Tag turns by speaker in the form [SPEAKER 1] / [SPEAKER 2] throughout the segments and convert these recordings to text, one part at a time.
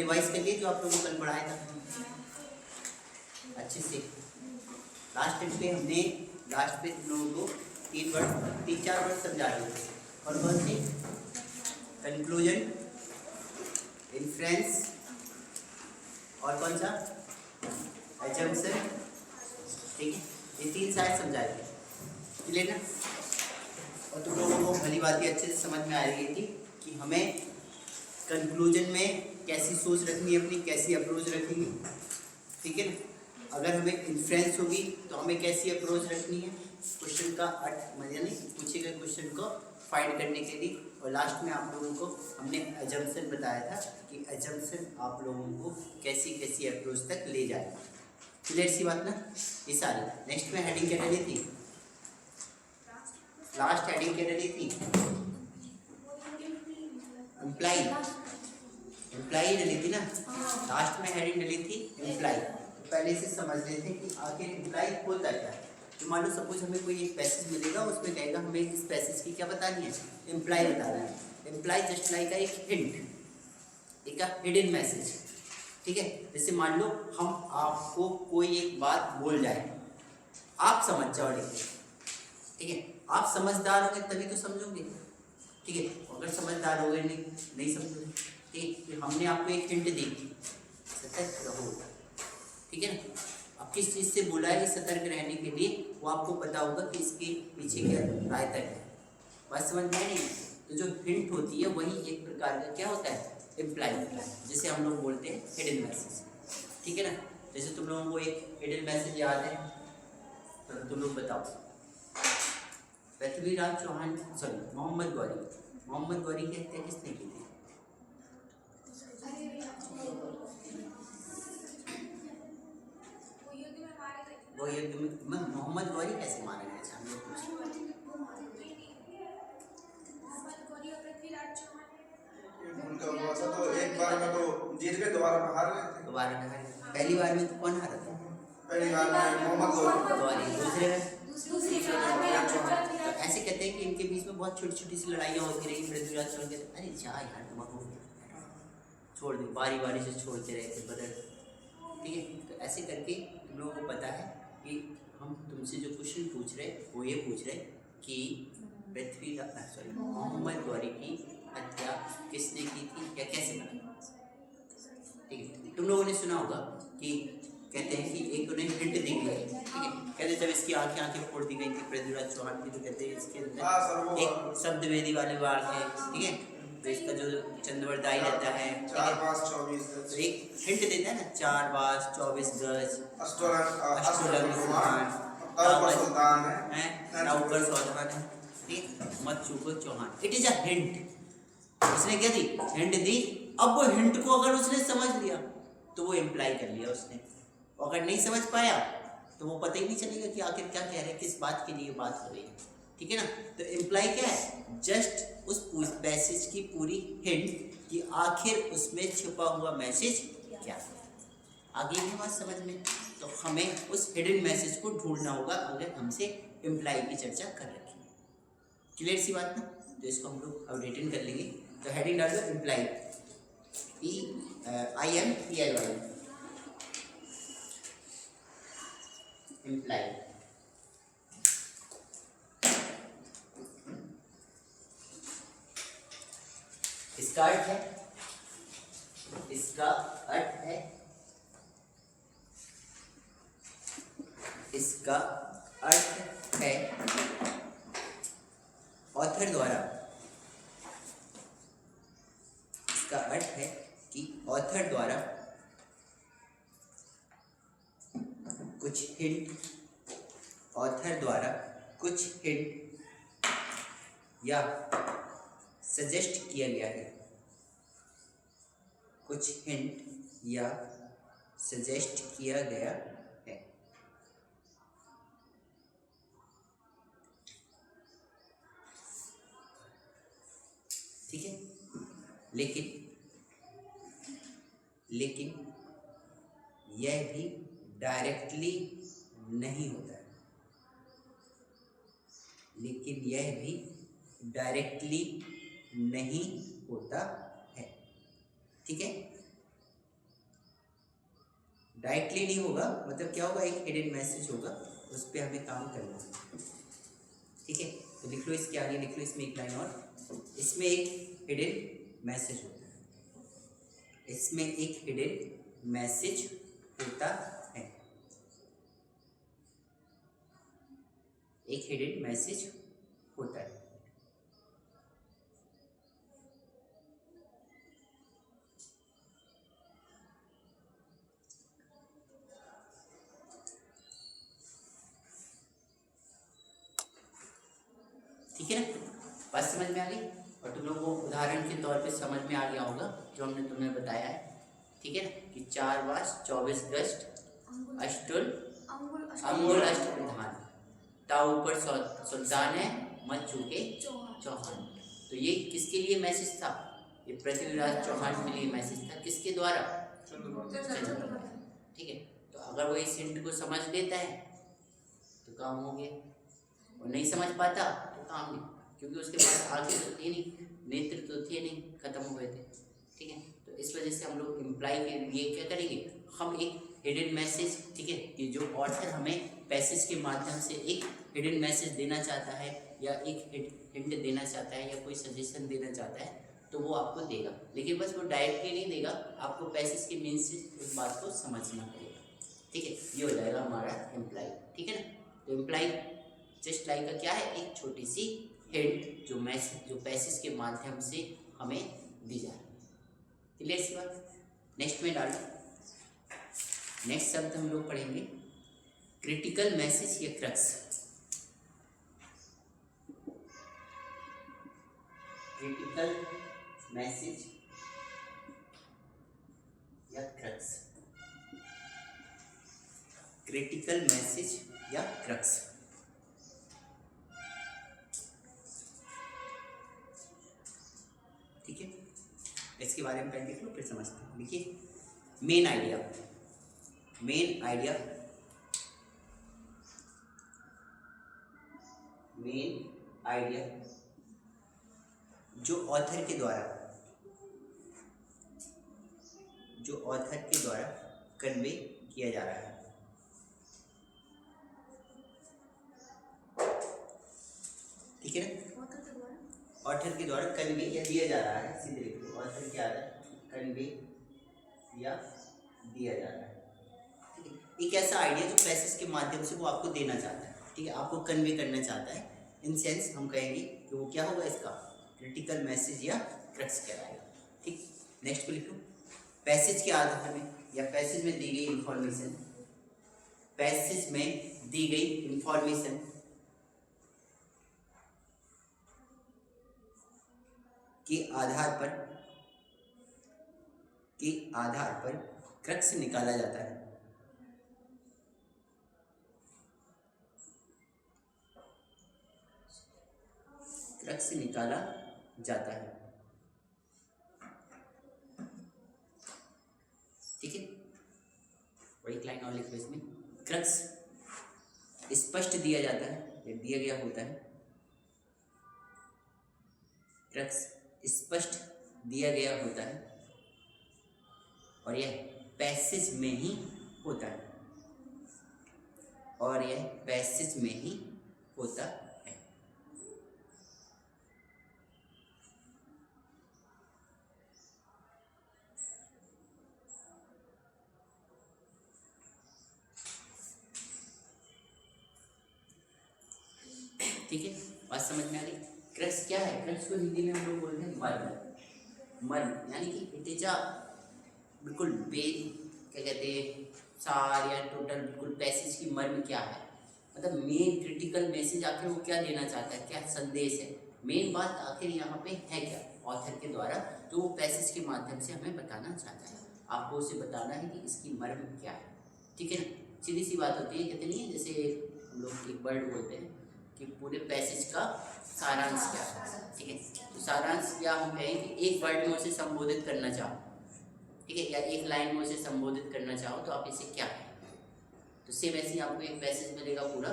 [SPEAKER 1] Revise कर लिए जो आप लोगों को कल पढ़ाया था अच्छे से। लास्ट टाइम पे हमने लास्ट पे तुम लोगों को 3-4 वर्ड समझा दिए थे। और कौन से? कंक्लूजन, इन्फ्रेंस और कौन सा? एजम्पशन। ठीक है, ये 3 शायद समझाए थे, क्लियर ना? और तुम लोगों को भली बात अच्छे से समझ में आ रही थी कि हमें कंक्लूजन में कैसी सोच रखनी है, अपनी कैसी अप्रोच रखनी है। ठीक है ना? अगर हमें इन्फ्रेंस होगी तो हमें कैसी अप्रोच रखनी है, क्वेश्चन का अर्थ यानी पूछे गए क्वेश्चन को फाइंड करने के लिए। और लास्ट में आप लोगों को हमने एजम्पशन बताया था कि एजम्पशन आप लोगों को कैसी कैसी अप्रोच तक ले जाएगा। क्लियर सी बात ना? ये सारी। नेक्स्ट में हेडिंग क्या डली थी? लास्ट हेडिंग क्या डली थी? इम्प्लाई। इम्प्लाई डली थी ना? लास्ट में हेडिंग डली थी इम्प्लाई। तो पहले से समझ लेते हैं कि आखिर इम्प्लाई होता क्या है। तो मान लो सपोज हमें कोई एक पैसेज मिलेगा, उसमें कहेगा हमें इस पैसेज की क्या बतानी है? इम्प्लाई बताना है। इम्प्लाई जस्ट लाइक एक हिंट, एक हिडन मैसेज। ठीक है, जैसे मान लो हम आपको कोई एक बात बोल जाए, आप समझ जाओ, ठीक है? आप समझदार होंगे तभी तो समझोगे, ठीक है? अगर समझदार हो गए नहीं समझोगे, ठीक है? हमने आपको एक हिंट दी, सतर्क रहो, ठीक है ना? अब किस चीज़ से बोला है सतर्क रहने के लिए, वो आपको पता होगा कि इसके पीछे क्या रायता है। बात समझ में नहीं? तो जो हिंट होती है वही एक प्रकार का क्या होता है? इम्प्लाई होता है, जिसे हम लोग बोलते हैं हिडन मैसेज। ठीक है ना? जैसे तुम लोगों को एक हिडन मैसेज याद है, तो तुम लोग बताओ। पृथ्वीराज चौहान, सॉरी मोहम्मद गौरी की हत्या किसने की थी? वो युद्ध में मोहम्मद गौरी कैसे मारा गया था? हम लोग
[SPEAKER 2] उनका हुआ था तो एक बार में तो जीत गए, दोबारा में हार गए थे।
[SPEAKER 1] दोबारा में हारे। पहली बार में तो कौन हारा था?
[SPEAKER 2] पहली बार में मोहम्मद
[SPEAKER 1] गौरी। दूसरे तो ऐसे कहते हैं कि इनके बीच में बहुत छोटी छोटी सी लड़ाइयाँ होती रही। पृथ्वीराज चौहान कहते अरे जा यार तुम छोड़ दो, बारी बारी से छोड़ते रहे थे बदल। ठीक है, तो ऐसे करके तुम लोगों को पता है कि हम तुमसे जो क्वेश्चन पूछ रहे वो ये पूछ रहे कि मोहम्मद गौरी की हत्या किसने की थी या कैसे बनी? ठीक है, तुम लोगों ने सुना होगा कि कहते हैं कि एक उन्हें हिंट दी गई, ठीक है? कहते जब इसकी आंखें फोड़ दी गई थी पृथ्वीराज चौहान की, तो कहते हैं इसके अंदर एक शब्द वेदी वाले वार थे, ठीक है? तो इसका जो चंद्रवरदाई रहता है,
[SPEAKER 2] 4 बास 24
[SPEAKER 1] तो एक हिंट देता है ना, 4 बास 24 गज, अष्टोलंग सुल्तान है, नौकर सौदान है, ठीक? मत चूको Chauhan. It is a hint. उसने क्या दी? हिंट दी। अब वो हिंट को अगर उसने समझ लिया तो वो इम्प्लाई कर लिया उसने, अगर नहीं समझ पाया तो वो पता ही नहीं चलेगा कि आखिर क्या कह रहे हैं, किस बात के लिए बात हो रही है। ठीक है ना? तो इम्प्लाई क्या है? जस्ट उस पैसेज की पूरी हिंट कि आखिर उसमें छुपा हुआ मैसेज क्या है। आगे की बात समझ में? तो हमें उस हिडन मैसेज को ढूंढना होगा अगर हमसे इम्प्लाई की चर्चा कर रखी है। क्लियर सी बात ना? तो इसको हम लोग अब रिटर्न कर लेंगे। तो हेडिंग डाल दो इम्प्लाई, IMPLY, इम्प्लाई। इसका अर्थ है, इसका अर्थ है, इसका अर्थ है ऑथर द्वारा, इसका अर्थ है कि ऑथर द्वारा कुछ हिंट, ऑथर द्वारा कुछ हिंट या सजेस्ट किया गया है, कुछ हिंट या सजेस्ट किया गया है। ठीक है, लेकिन यह भी डायरेक्टली नहीं होता है, लेकिन यह भी डायरेक्टली नहीं होता है। ठीक है, डायरेक्टली नहीं होगा, मतलब क्या होगा, एक हिडन मैसेज होगा, उस पर हमें काम करना है। ठीक है, तो लिख लो इसके आगे, लिख लो इसमें एक लाइन और, इसमें एक हिडन मैसेज होता है, इसमें एक हिडन मैसेज होता है, एक हिडन मैसेज होता है। ठीक है ना, बात समझ में आ गई, और तुम लोगों को उदाहरण के तौर पे समझ में आ गया होगा जो हमने तुम्हें बताया है। ठीक है ना, कि 4 बास 24 गज अष्टुल अंगुल अष्टप्रधान, ताऊ पर सुल्तान है मत चूके चौहान। तो ये किसके लिए मैसेज था, ये पृथ्वीराज चौहान के लिए मैसेज था, किसके द्वारा, चंद्रगुप्त। ठीक है, तो अगर वो इस हिंट को समझ लेता है तो काम हो गया, और नहीं समझ पाता तो काम नहीं, क्योंकि उसके पास आगे तो थे नहीं, नेत्र तो थे नहीं, खत्म हो गए थे। ठीक है, तो इस वजह से हम लोग इम्प्लाई के लिए क्या करेंगे, हम एक हिडन मैसेज, ठीक है, कि जो ऑथर हमें पैसेज के माध्यम से एक हिडन मैसेज देना चाहता है, या एक हिंट देना चाहता है, या कोई सजेशन देना चाहता है, तो वो आपको देगा, लेकिन बस वो डायरेक्टली नहीं देगा, आपको पैसेज के मीन से उस बात को समझना पड़ेगा। ठीक है, ये हो जाएगा हमारा इम्प्लाई। ठीक है ना, तो इम्प्लाई जस्ट लाइक का क्या है, एक छोटी सी हिंट जो मैसेज, जो पैसेज के माध्यम से हमें दी जा रही है। क्लियर सी बात, नेक्स्ट में डालो। नेक्स्ट शब्द हम लोग पढ़ेंगे क्रिटिकल मैसेज या क्रक्स। क्रिटिकल मैसेज या क्रक्स, क्रिटिकल मैसेज या क्रक्स। ठीक है, इसके बारे में पहले देख लो फिर समझते हैं। देखिए, main idea, main idea, main idea जो ऑथर के द्वारा, जो ऑथर के द्वारा कन्वे किया जा रहा है। ठीक है ना, ऑथर के द्वारा कन्वे या दिया जा रहा है, सीधे लिख लो, ऑथर क्या है, कन्वे या दिया जा रहा है। ठीक है, एक ऐसा आइडिया जो पैसेज के माध्यम से वो आपको देना चाहता है, ठीक है, आपको कन्वे करना चाहता है, इन सेंस हम कहेंगे कि वो क्या होगा, इसका क्रिटिकल मैसेज या क्रक्स कहलाएगा। ठीक, नेक्स्ट पे लिखो, पैसेज के आधार में या पैसेज में दी गई इंफॉर्मेशन, पैसेज में दी गई इंफॉर्मेशन के आधार पर क्रक्स निकाला जाता है। क्रक्स निकाला जाता है। ठीक है, और एक लाइन और लिख लो इसमें, क्रक्स स्पष्ट दिया जाता है या दिया गया होता है, क्रक्स स्पष्ट दिया गया होता है, और यह पैसेज में ही होता है, और यह पैसेज में ही होता है। ठीक है, बात समझ में आ गई। क्रक्स क्या है, क्रक्स को हिंदी में हम लोग बोलते हैं मर्म। मर्म यानी कि इट इज अ बिल्कुल क्या कहते हैं, सार या टोटल बिल्कुल पैसेज की मर्म क्या है, मतलब मेन क्रिटिकल मैसेज आखिर वो क्या देना चाहता है, क्या संदेश है, मेन बात आखिर यहाँ पे है क्या, ऑथर के द्वारा जो वो पैसेज के माध्यम से हमें बताना चाहता है, आपको उसे बताना है कि इसकी मर्म क्या है। ठीक है ना, सीधी सी बात होती है, कहते नहीं है, जैसे हम लोग एक वर्ड बोलते हैं कि पूरे पैसेज का सारांश क्या है। ठीक है, तो सारांश क्या हम कहें कि एक वर्ड में उसे संबोधित करना चाहो, ठीक है, या एक लाइन में उसे संबोधित करना चाहो तो आप इसे क्या कहें, तो सेम ऐसे ही आपको एक पैसेज मिलेगा पूरा।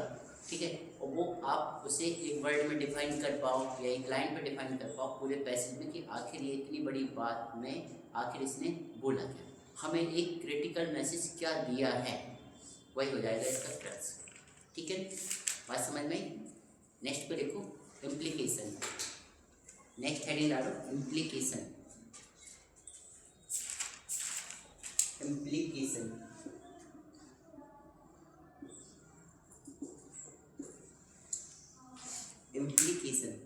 [SPEAKER 1] ठीक है, और वो आप उसे एक वर्ड में डिफाइन कर पाओ या एक लाइन में डिफाइन कर पाओ पूरे पैसेज में कि आखिर ये इतनी बड़ी बात में आखिर इसने बोला क्या। हमें एक क्रिटिकल मैसेज क्या दिया है, वही हो जाएगा इसका क्रक्स। ठीक है, बात समझ में? नेक्स्ट पे देखो, इम्प्लीकेशन। नेक्स्ट हेडिंग डालो इम्प्लीकेशन। इम्प्लीकेशन इम्प्लीकेशन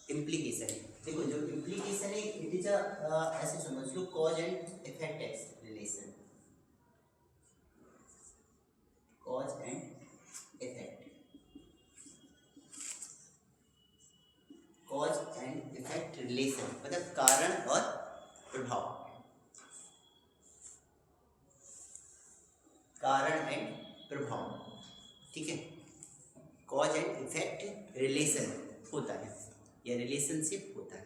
[SPEAKER 1] इम्प्लीकेशन देखो, जो इम्प्लीकेशन है इट इज ऐसे समझ लो cause and effect relation. Cause and effect, cause and effect relation मतलब कारण और प्रभाव, कारण एंड प्रभाव। ठीक है, कॉज एंड इफेक्ट रिलेशन होता है या रिलेशनशिप होता है,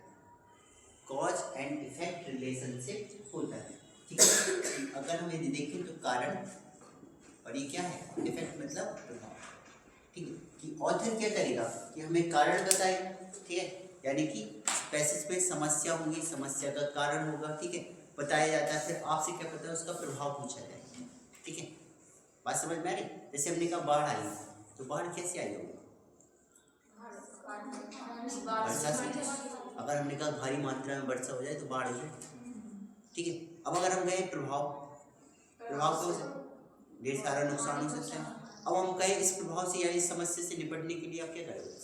[SPEAKER 1] कॉज एंड इफेक्ट रिलेशनशिप होता है। ठीक है, अगर हम यदि देखें तो कारण और ये क्या है, इफेक्ट मतलब प्रभाव। ठीक है, कि ऑथर क्या करेगा कि हमें कारण बताएगा। ठीक है, यानी कि पैसेज में समस्या होगी, समस्या का कारण होगा। ठीक है, बताया जाता है, फिर आपसे क्या पता है उसका प्रभाव पूछा जाएगा। ठीक है, बात समझ में आ रही? जैसे हमने कहा बाढ़ आई, तो बाढ़ कैसे आई होगी? वर्षा से। अगर हमने कहा भारी मात्रा में वर्षा हो जाए तो बाढ़ हो जाए। ठीक है, अब अगर हम कहें प्रभाव, प्रभाव तो ढेर सारा नुकसान हो सकता है। अब हम कहें इस प्रभाव से या इस समस्या से निपटने के लिए आप क्या करेंगे?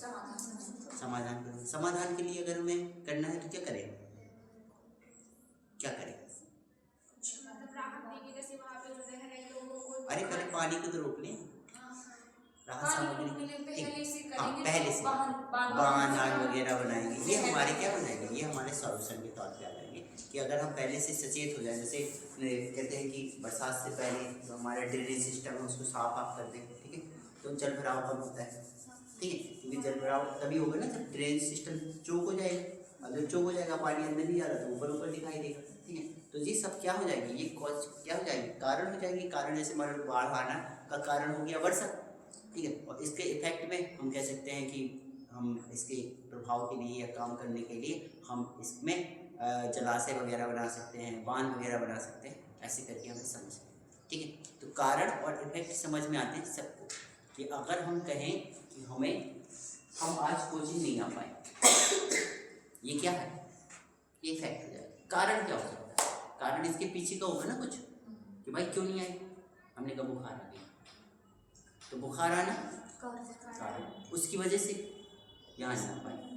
[SPEAKER 1] समाधान करें। समाधान के लिए अगर हमें करना है तो क्या करें? क्या करें? अरे पहले पानी को तो रोक लें, राहत सामग्री। ठीक, हाँ पहले से बांध वगैरह बनाएंगे, ये हमारे क्या बनाएंगे, ये हमारे सॉल्यूशन के तौर पे आ जाएंगे। कि अगर हम पहले से सचेत हो जाए, जैसे कहते हैं कि बरसात से पहले जो हमारा ड्रेनेज सिस्टम है उसको साफ आप कर दें। ठीक है, तो जल भराव कम होता है। ठीक है, क्योंकि जल भराव तभी होगा ना जब ड्रेनेज सिस्टम चौक हो जाएगा। अगर चौक हो जाएगा, पानी अंदर नहीं जा रहा तो ऊपर ऊपर दिखाई देगा। ठीक है, तो ये सब क्या हो जाएगी, ये कॉज क्या हो जाएगी, कारण हो जाएगी। कारण जैसे मान लो बाढ़ आना का कारण हो गया वर्षा। ठीक है, और इसके इफेक्ट में हम कह सकते हैं कि हम इसके प्रभाव के लिए या काम करने के लिए हम इसमें जलाशय वगैरह बना सकते हैं, बांध वगैरह बना सकते हैं, ऐसे करके हमें समझ। ठीक है, तो कारण और इफेक्ट समझ में आते हैं सबको। कि अगर हम कहें कि हम आज कोचिंग नहीं आ पाए, ये क्या है, ये इफेक्ट हो जाएगा। कारण क्या हो सकता है, कारण इसके पीछे का होगा ना कुछ, कि भाई क्यों नहीं आई, हमने कहा बुखार आ गया, तो बुखार आना कारण, उसकी वजह से यहाँ नहीं आ पाए।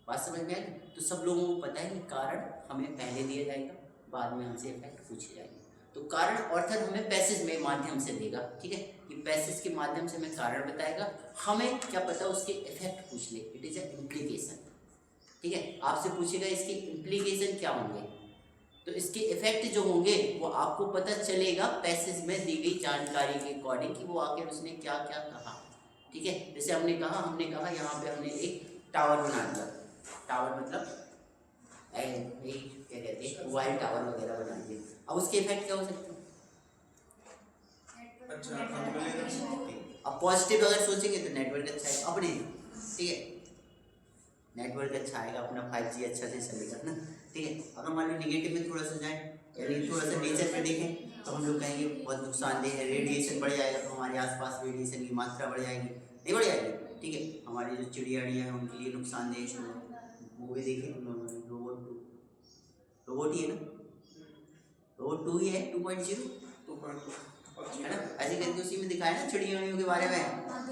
[SPEAKER 1] बात समझ में आई? तो सब लोगों को पता है कि कारण हमें पहले दिया जाएगा, बाद में हमसे इफेक्ट पूछे जाएंगे। तो कारण ऑथर हमें पैसेज में माध्यम से देगा। ठीक है, कि पैसेज के माध्यम से हमें कारण बताएगा, हमें क्या पता उसके इफेक्ट पूछ ले, इट इज ए इम्प्लीकेशन। ठीक है, आपसे पूछेगा इसके इम्प्लीकेशन क्या होंगे, तो इसके इफेक्ट जो होंगे वो आपको पता चलेगा पैसेज में दी गई जानकारी के अकॉर्डिंग कि वो आखिर उसने क्या क्या कहा। ठीक है, जैसे हमने कहा यहाँ पे हमने एक टावर बना दिया। टावर मतलब क्या कहते हैं, मोबाइल टावर वगैरह बना दिए। अब उसके इफेक्ट क्या हो सकते हैं? अब पॉजिटिव अगर सोचेंगे तो नेटवर्क अच्छा है अपने। ठीक है, नेटवर्क अच्छा आएगा, अपना 5G अच्छा से चलेगा ना। ठीक है, अगर मान लो निगेटिव में थोड़ा सा जाए, यानी थोड़ा सा नेचर पे देखें तो हम लोग कहेंगे बहुत नुकसानदेह है, रेडिएशन बढ़ जाएगा, तो हमारे आसपास रेडिएशन की मात्रा बढ़ जाएगी, नहीं बढ़ जाएगी। ठीक है, हमारी जो चिड़ियाड़ियाँ हैं उनके लिए नुकसानदेह है। मूवी देखे तुम लोगों ने, रोबोट 2, रोबोट ही है ना, रोबोट 2 ही है, 2.0 है ना, ऐसे करके उसी में दिखाया ना चिड़ियों के बारे में।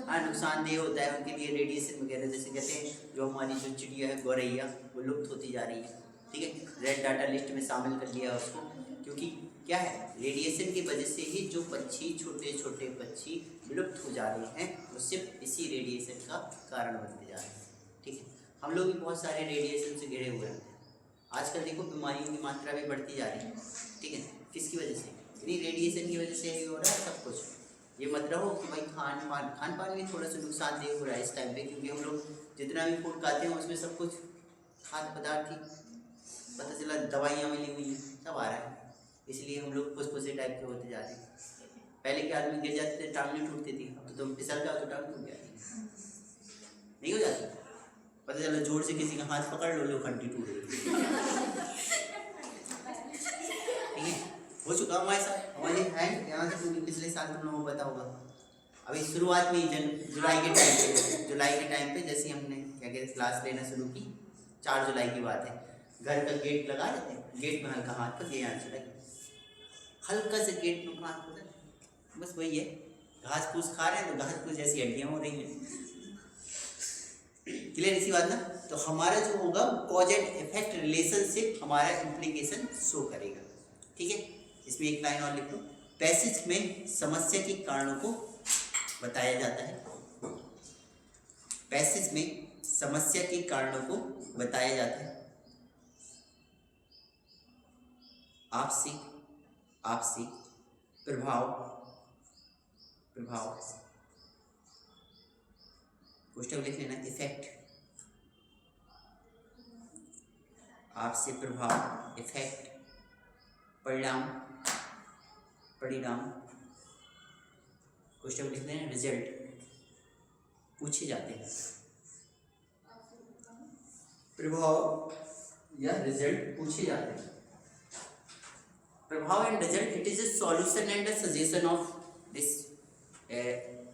[SPEAKER 1] हाँ, नुकसानदेह होता है उनके लिए रेडिएशन वगैरह। जैसे कहते हैं जो हमारी जो चिड़िया है गौरैया, वो लुप्त होती जा रही है। ठीक है, रेड डाटा लिस्ट में शामिल कर लिया उसको, क्योंकि क्या है, रेडिएशन की वजह से ही जो पक्षी, छोटे छोटे पक्षी विलुप्त हो जा रहे हैं, वो सिर्फ इसी रेडिएशन का कारण बनते जा रहे हैं। ठीक है, हम लोग भी बहुत सारे रेडिएशन से घिरे हुए हैं। आजकल देखो बीमारियों की मात्रा भी बढ़ती जा रही है। ठीक है, किसकी वजह से, इन्हीं रेडिएशन की वजह से ही हो रहा है सब कुछ। ये मत रहो कि भाई खान पान भी थोड़ा सा नुकसानदेह हो रहा है इस टाइम पे, क्योंकि हम लोग जितना भी फूड खाते हैं उसमें सब कुछ खाद्य पदार्थ ही, पता चला दवाइयाँ मिली हुई हैं, सब आ रहा है। इसलिए हम लोग फुसफुसे टाइप के होते जा रहे हैं। पहले के आदमी गिर जाते थे, टांग नहीं टूटती थी, अब तो तुम फिसल जाओ तो टांग टूट जाती, नहीं हो जाती। पता चला जोर से किसी का हाथ पकड़ लो, घंटी टूट गई। ठीक है, हो चुका हमारे साथ। हमारे हैंड यहाँ से पूरी पिछले साल तुम लोगों को पता होगा। अभी शुरुआत में जुलाई के टाइम पे जैसे हमने क्या कहते क्लास लेना शुरू की, 4 जुलाई की बात है। घर का गेट लगा देते हैं, गेट में हल्का हाथ पर यहाँ से लगे, हल्का से गेट में हाथ पर, बस वही है। घास फूस खा रहे हैं तो घास फूस जैसी हड्डियाँ हो रही हैं। क्लियर इसी बात ना। तो हमारा जो होगा कॉज एंड इफेक्ट रिलेशनशिप हमारा इम्प्लीकेशन शो करेगा। ठीक है, इसमें एक लाइन और लिख लो। पैसेज में समस्या के कारणों को बताया जाता है। पैसेज में समस्या के कारणों को बताया जाता है। आपसी प्रभाव क्वेश्चन लिख लेना, इफेक्ट, आपसे प्रभाव, इफेक्ट, परिणाम, क्वेश्चन लिख लेना, रिजल्ट पूछे जाते हैं। प्रभाव या रिजल्ट पूछे जाते हैं। प्रभाव and result, it is a solution and a suggestion of this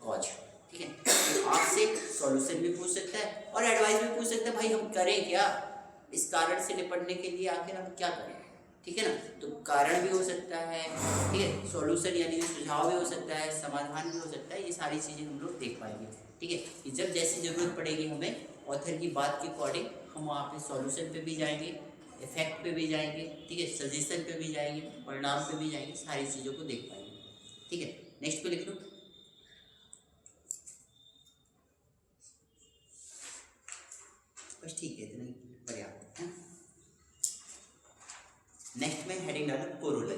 [SPEAKER 1] cause. ठीक है, तो आपसे सॉल्यूशन भी पूछ सकता है और एडवाइस भी पूछ सकता है, भाई हम करें क्या, इस कारण से निपटने के लिए आखिर हम क्या करें। ठीक है ना, तो कारण भी हो सकता है, ठीक है, सॉल्यूशन यानी सुझाव भी हो सकता है, समाधान भी हो सकता है। ये सारी चीज़ें हम लोग देख पाएंगे। ठीक है, कि जब जैसी ज़रूरत पड़ेगी हमें ऑथर की बात के अकॉर्डिंग हम वहाँ पे सॉल्यूशन पे भी जाएंगे, इफेक्ट पे भी जाएंगे, ठीक है, सजेशन पे भी जाएंगे, परिणाम पे भी जाएंगे, सारी चीज़ों को देख पाएंगे। ठीक है, नेक्स्ट पे लिख लो। बस ठीक है, इतना ही पर्याप्त है। नेक्स्ट में हेडिंग डालो कोरोलरी।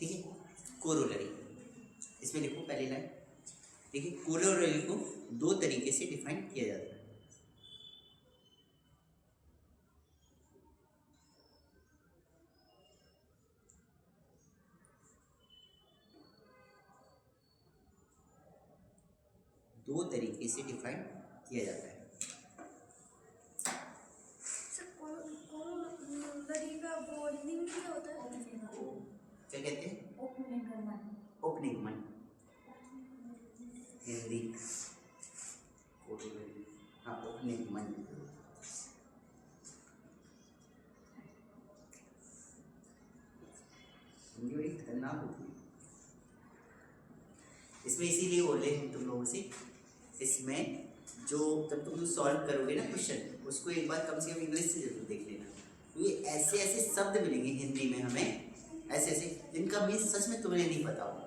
[SPEAKER 1] ठीक है, कोरोलरी, इसमें देखो पहली लाइन, देखिए कोरोलरी को 2 तरीके से डिफाइन किया जाता है। दो तरीके से डिफाइन किया जाता है। क्या कहते हैं? ओपनिंग मन, हिंदी, हाँ ओपनिंग मन। हिंदी बड़ी खतरनाक होती है। इसमें इसीलिए बोले हम तुम लोगों से, इसमें जो जब तुम सॉल्व करोगे ना क्वेश्चन, उसको एक बार कम से कम इंग्लिश से जरूर देख लेना, क्योंकि ऐसे ऐसे शब्द मिलेंगे हिंदी में हमें, ऐसे ऐसे जिनका मीन सच में तुम्हें नहीं पता होगा।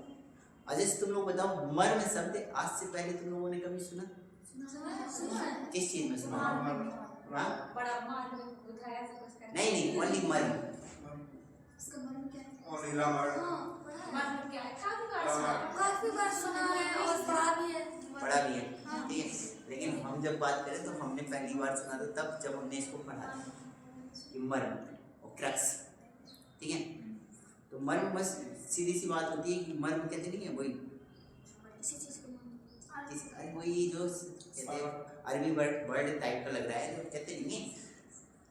[SPEAKER 1] और जैसे तुम लोग बताओ मर्म शब्द आज से पहले तुम लोगों ने कभी सुना? किस चीज में सुना? नहीं, ओनली मर्म। पढ़ा भी है, ठीक है, लेकिन हम जब बात करें तो हमने पहली बार सुना था तब जब हमने इसको पढ़ा था कि मर्म और क्रक्स। ठीक है, तो मर्म बस सीधी सी बात होती है कि मर्म कहते नहीं है वही, वही जो कहते हैं अरबी वर्ड टाइप का लग रहा है, जो कहते नहीं है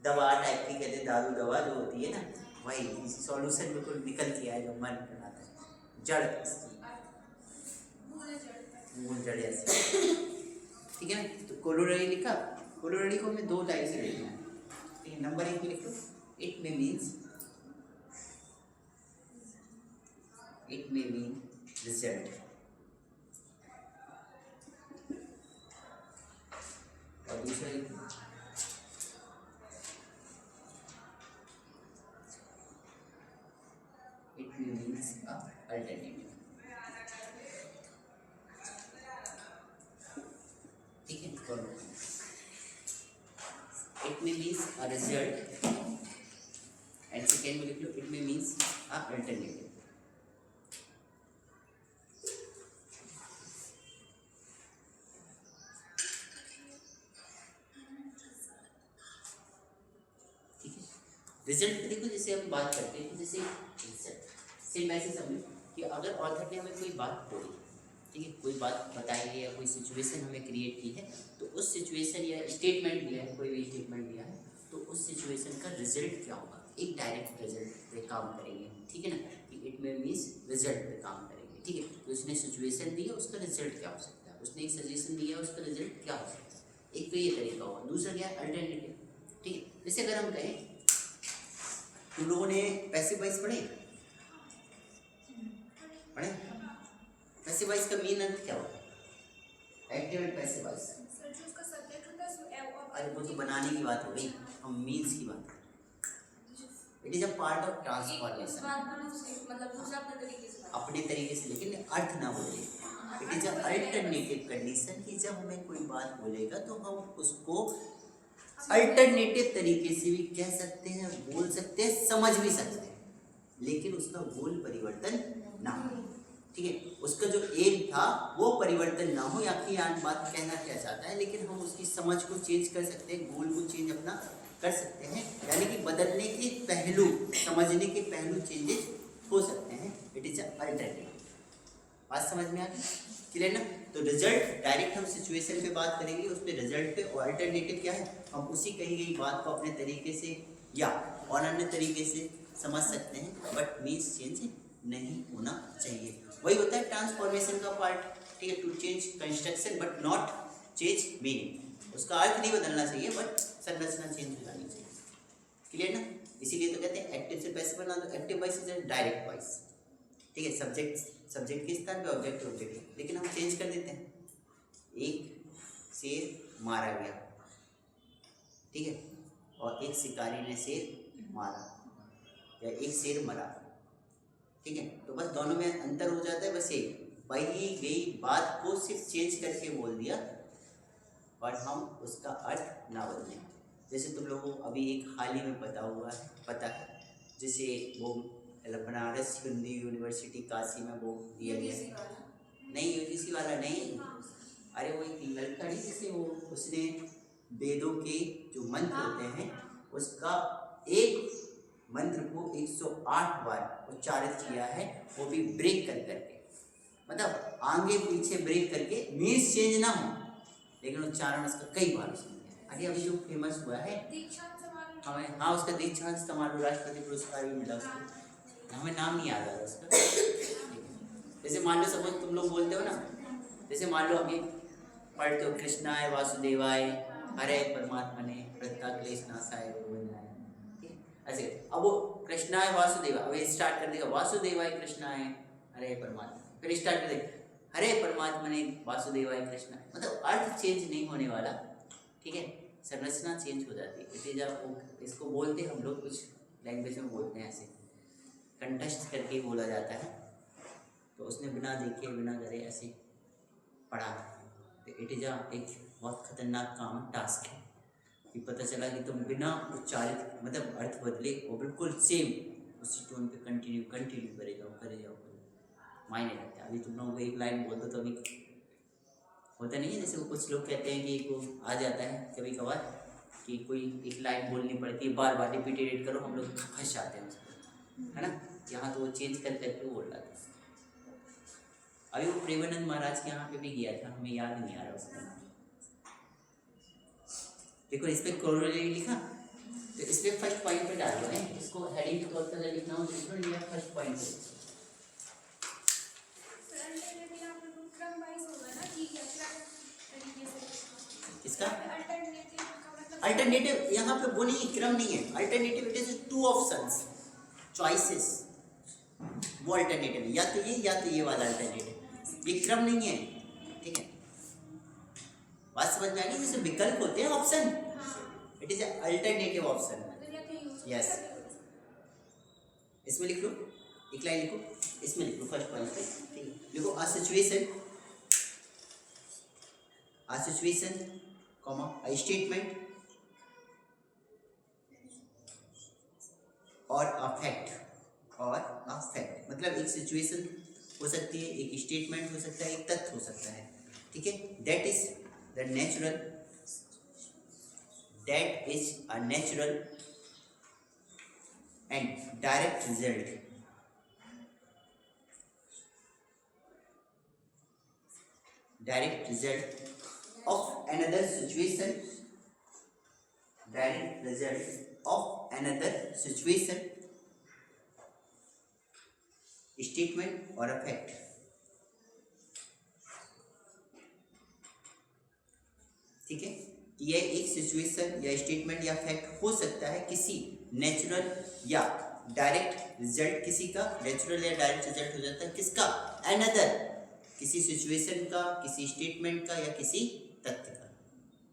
[SPEAKER 1] दवा टाइप की, कहते दारू दवा जो होती है ना, वही सॉल्यूशन बिल्कुल निकल के आए जो मर्म बनाता है, जड़ मूल जड़ ऐसे। ठीक है ना, तो कोलोररी लिखा, कोलोररी को हमें 2 टाइप से लिखना है। ठीक है, नंबर 1 लिख लो, इट में मीन रिजल्ट, और दूसरा लिख लो इट में मीन्स अल्टरनेटिव। ठीक है, इट में means a result, and second में लिख लो इट में मीन्स अल्टरनेटिव। ठीक है, रिजल्ट देखो, जैसे हम बात करते हैं, जैसे रिजल्ट सिर्फ ऐसे समझो कि अगर ऑथर ने हमें कोई बात बोली, ठीक है, कोई बात बताई है या कोई सिचुएशन हमें क्रिएट की है, तो उस सिचुएशन या स्टेटमेंट दिया है, कोई भी स्टेटमेंट दिया है, तो उस सिचुएशन का रिजल्ट क्या होगा, एक डायरेक्ट रिजल्ट पे काम करेंगे, ठीक है ना, कि इट में मीन्स रिजल्ट पे काम करेंगे, ठीक है। तो उसने सिचुएशन दी है, उसका रिजल्ट क्या हो सकता है, उसने एक सजेशन दिया है, उसका रिजल्ट क्या हो सकता है, एक तो ये तरीका होगा। दूसरा क्या है, अल्टरनेटिव, ठीक है। जैसे अगर हम कहें, तुम लोगों ने पैसिव वॉइस पढ़े पढ़े पैसिव वॉइस का मेन अर्थ क्या होता है, एक्टिव एंड पैसिव वॉइस। अरे वो तो बनाने की बात हो गई, हम मीन्स की बात करें। It is a part of transformation, अपने तरीके से, लेकिन अर्थ ना बोले। It is a alternative condition कि जब हमें कोई बात बोलेगा तो हम उसको अल्टरनेटिव तरीके से भी कह सकते हैं, बोल सकते हैं, समझ भी सकते हैं, लेकिन उसका गोल परिवर्तन ना हो, ठीक है। उसका जो एम था वो परिवर्तन ना हो, या फिर बात कहना क्या चाहता है, लेकिन हम उसकी समझ को चेंज कर सकते हैं, गोल को चेंज अपना कर सकते हैं, यानी कि बदलने के पहलू, समझने के पहलू चेंजेस हो सकते हैं। It is alternative. बात समझ में आ गई, क्लियर ना। तो रिजल्ट डायरेक्ट हम सिचुएशन पे बात करेंगे, उस पर रिजल्ट पे, और अल्टरनेटिव क्या है, हम उसी कही गई बात को अपने तरीके से या और अन्य तरीके से समझ सकते हैं, बट मीन्स चेंज नहीं होना चाहिए। वही होता है ट्रांसफॉर्मेशन का पार्ट, ठीक है, to change construction but not change meaning. उसका अर्थ नहीं बदलना चाहिए, बट संरचना चेंज हो जानी चाहिए, क्लियर ना। इसीलिए तो कहते हैं एक्टिव से पैसिव बना दो। Active voice is direct voice, ठीक है, सब्जेक्ट के स्थान पे ऑब्जेक्ट ऑब्जेक्ट, लेकिन हम चेंज कर देते हैं, एक शेर मारा गया, ठीक है, और एक शिकारी ने शेर मारा, या एक शेर मरा, ठीक है। तो बस दोनों में अंतर हो जाता है, बस एक वही गई बात को सिर्फ चेंज करके बोल दिया, और हम उसका अर्थ ना बदलें। जैसे तुम लोगों को अभी एक हाल ही में पता है, जैसे वो बनारस हिंदी यूनिवर्सिटी काशी में वो दिया गया, नहीं यूजीसी वाला नहीं, अरे वो एक लड़का नहीं, जैसे वो उसने वेदों के जो मंत्र होते हैं उसका एक मंत्र को 108 बार उच्चारित किया है, वो भी ब्रेक कर करके, मतलब आगे पीछे ब्रेक करके, मीन्स चेंज ना हो, लेकिन उच्चारण उसका कई बार उसने किया। अरे अभी जो फेमस हुआ है हमें, हाँ, उसका दीक्षांत समारोह राष्ट्रपति पुरस्कार भी मिला उसको, हमें नाम नहीं याद आ रहा उसका। जैसे मान लो सपोज तुम लोग बोलते हो ना, जैसे मान लो अभी पढ़ते हो कृष्णाय वासुदेवाय हरे परमात्मने प्रत्याक्लेश नाशाय गोविंदाय, ऐसे। अब वो कृष्णाय वासुदेवाय, अब स्टार्ट कर देगा वासुदेवाय कृष्णाय हरे परमात्मा, फिर स्टार्ट कर देगा हरे परमात्मने वासुदेवाय कृष्णाय, मतलब अर्थ चेंज नहीं होने वाला, ठीक है, संरचना चेंज हो जाती है। इट इज इसको बोलते हैं हम लोग, कुछ लैंग्वेज में बोलते हैं ऐसे, कंटेस्ट करके बोला जाता है। तो उसने बिना देखे बिना करे ऐसे पढ़ा, तो इट इज एक बहुत खतरनाक काम, टास्क है, कि पता चला कि तुम बिना उच्चारित, मतलब अर्थ बदले और बिल्कुल सेम उसी टोन पे कंटिन्यू करे जाओ, मायने रखता है। अभी तुम लोगों को एक लाइन बोल दो तो अभी होता नहीं है, जैसे वो कुछ लोग कहते हैं कि वो आ जाता है कभी कभार कि कोई एक लाइन बोलनी पड़ती है, बार बार रिपीटेड करो, हम लोग फंस जाते हैं उसको, है ना। यहाँ तो वो चेंज कर करके बोल रहा था। अभी वो प्रेमानंद महाराज के यहाँ पे भी गया था, हमें याद नहीं आ रहा उसका नाम। देखो इस पे कोरोलरी लिखा, तो इस पे फर्स्ट पॉइंट पे डाल दो, है इसको हेडिंग के तौर पर अगर लिखना हो तो लिखो, लिया फर्स्ट पॉइंट पे। इसका अल्टरनेटिव यहाँ पे वो नहीं, क्रम नहीं है, alternative it is two options, choices, वो अल्टरनेटिव है, या तो ये वाला अल्टरनेटिव, ये क्रम नहीं है, ठीक है। बात समझ में आ गई, जैसे विकल्प होते हैं option, it is alternative option, yes. इसमें लिख लो, एक लाइन लिखो, इसमें लिख लो फर्स्ट पॉइंट पे, ठीक है, लिखो a situation comma a statement और अ फैक्ट फैक्ट, मतलब एक सिचुएशन हो सकती है, एक स्टेटमेंट हो सकता है, एक तथ्य हो सकता है, ठीक है। That is the natural, that is a natural and direct result of another situation, direct result of another situation, statement or a fact, ठीक है। यह एक सिचुएशन या स्टेटमेंट या फैक्ट हो सकता है किसी नेचुरल या डायरेक्ट रिजल्ट, किसी का नेचुरल या डायरेक्ट रिजल्ट हो जाता है किसका, अनदर, किसी सिचुएशन का, किसी स्टेटमेंट का या किसी तथ्य का।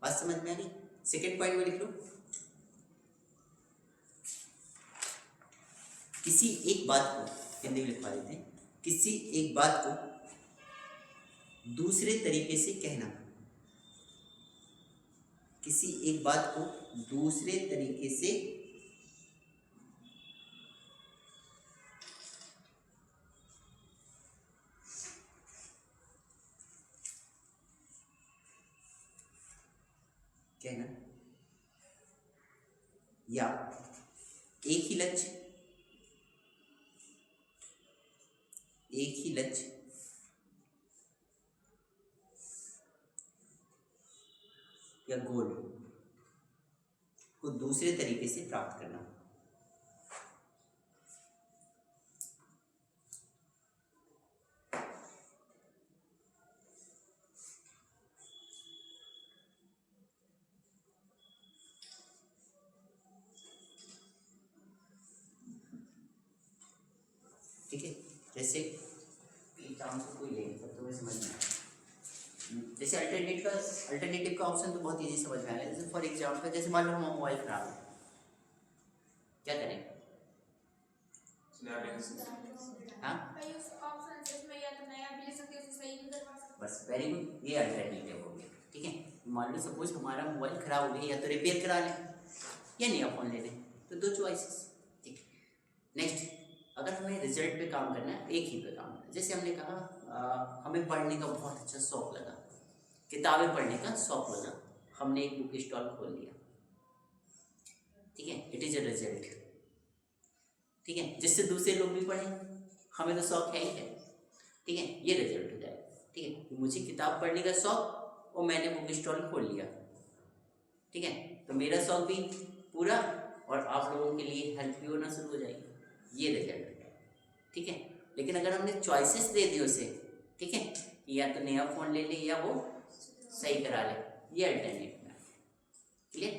[SPEAKER 1] बात समझ में आ गई? सेकेंड पॉइंट में लिख लो, किसी एक बात को, हिंदी में लिखवा देते हैं, किसी एक बात को दूसरे तरीके से कहना, किसी एक बात को दूसरे तरीके से कहना, या एक ही लक्ष्य, या गोल को दूसरे तरीके से प्राप्त करना। ठीक है, जैसे एग्जाम से कोई लेंगे तब तुम्हें समझ में आए। जैसे अल्टरनेटिव का ऑप्शन तो बहुत इजी समझ में आया। जैसे फॉर एग्जाम्पल, जैसे मान लो हमारा मोबाइल खराब है, क्या करें? हाँ, बस वेरी गुड, ये अल्टरनेटिव हो गया। ठीक है, मान लो सपोज हमारा मोबाइल खराब हो गया, या तो रिपेयर करा लें या नया फ़ोन ले लें, तो दो चॉइसेस। ठीक, नेक्स्ट, अगर हमें रिजल्ट पे काम करना है, एक ही पे काम करना है, जैसे हमने कहा हमें पढ़ने का बहुत अच्छा शौक लगा, किताबें पढ़ने का शौक लगा, हमने एक बुक स्टॉल खोल लिया, ठीक है, इट इज़ अ रिजल्ट, ठीक है, जिससे दूसरे लोग भी पढ़ें, हमें तो शौक है ही है, ठीक है, ये रिजल्ट हो जाएगा। ठीक है, मुझे किताब पढ़ने का शौक और मैंने बुक स्टॉल खोल लिया, ठीक है, तो मेरा शौक भी पूरा और आप लोगों के लिए हेल्प भी होना शुरू हो जाएगी, ये रिजल्ट है। ठीक है, लेकिन अगर हमने चॉइसेस दे दी उसे, ठीक है, या तो नया फ़ोन ले ले या वो सही करा ले, ये अल्टरनेट है। क्लियर?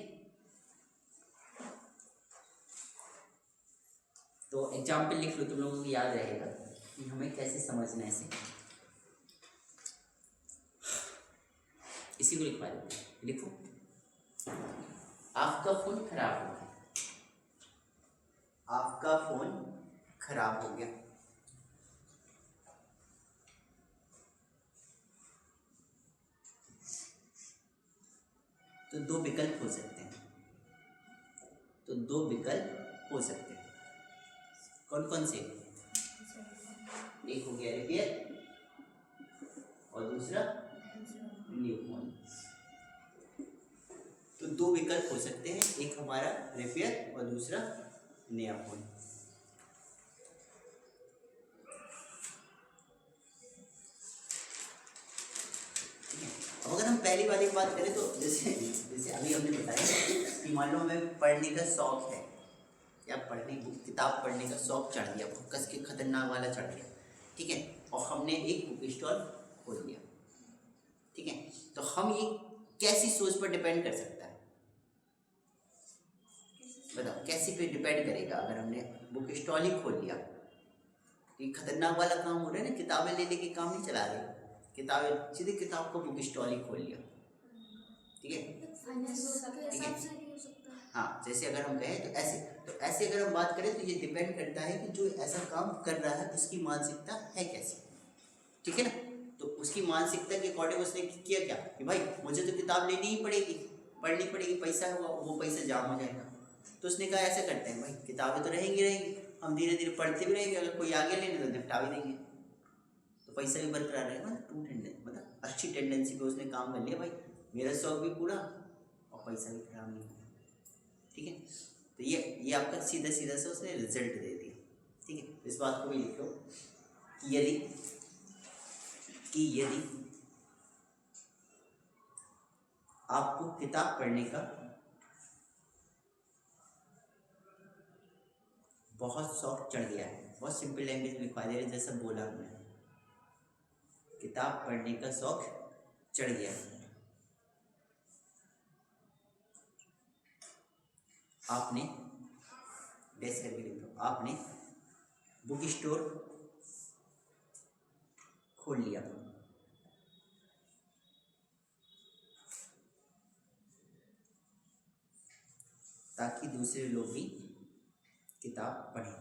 [SPEAKER 1] तो एग्जाम्पल लिख लो, तुम लोगों को याद रहेगा कि हमें कैसे समझना है इसे। इसी को लिखवा देते हैं, लिखो, आपका फ़ोन खराब हो गया, आपका फ़ोन खराब हो गया, तो दो विकल्प हो सकते हैं, कौन कौन से? एक हो गया रिपेयर और दूसरा न्यू फोन। तो दो विकल्प हो सकते हैं, एक हमारा रिपेयर और दूसरा नया फोन। अब अगर हम पहली वाली बात करें तो जैसे अभी हमने बताया कि मान लो हमें पढ़ने का शौक है, या किताब पढ़ने का शौक चढ़ गया, कस के खतरनाक वाला चढ़ गया, ठीक है, और हमने एक बुक स्टॉल खोल लिया, ठीक है, तो हम ये कैसी सोच पर डिपेंड कर सकता है? बताओ, कैसे पे डिपेंड करेगा? अगर हमने बुक स्टॉल ही खोल लिया, ये खतरनाक वाला काम हो रहा है ना, किताबें ले लेके काम नहीं चला रहे, किताबें सीधे किताब को बुक स्टॉल ही खोल लिया, ठीक है, ठीक है, हाँ, जैसे अगर हम कहें तो ऐसे अगर हम बात करें तो ये डिपेंड करता है कि जो ऐसा काम कर रहा है उसकी मानसिकता है कैसी, ठीक है ना। तो उसकी मानसिकता के अकॉर्डिंग उसने किया क्या कि भाई मुझे तो किताब लेनी ही पड़ेगी, पढ़नी पड़ेगी, पैसा होगा, वो पैसा जाम हो जाएगा, तो उसने कहा ऐसा करते हैं भाई किताबें तो रहेंगी, हम धीरे धीरे पढ़ते भी रहेंगे, अगर कोई आगे लेने तो निपटा भी देंगे, तो पैसा भी बरकरार रहेगा। टू टेंडेंसी मतलब अच्छी टेंडेंसी पे उसने काम कर लिया भाई, मेरा शौक भी पूरा और पैसा भी खराब नहीं हुआ, ठीक है। तो ये आपका सीधा सीधा से उसने रिजल्ट दे दिया, ठीक है। इस बात को भी लिख लो कि यदि आपको किताब पढ़ने का बहुत शौक चढ़ गया है, बहुत सिंपल लैंग्वेज में लिखवा दे रहे जैसा बोला हमने, किताब पढ़ने का शौक चढ़ गया है, आपने डैश करके लिख दो, आपने बुक स्टोर खोल लिया, ताकि दूसरे लोग भी किताब पढ़ें।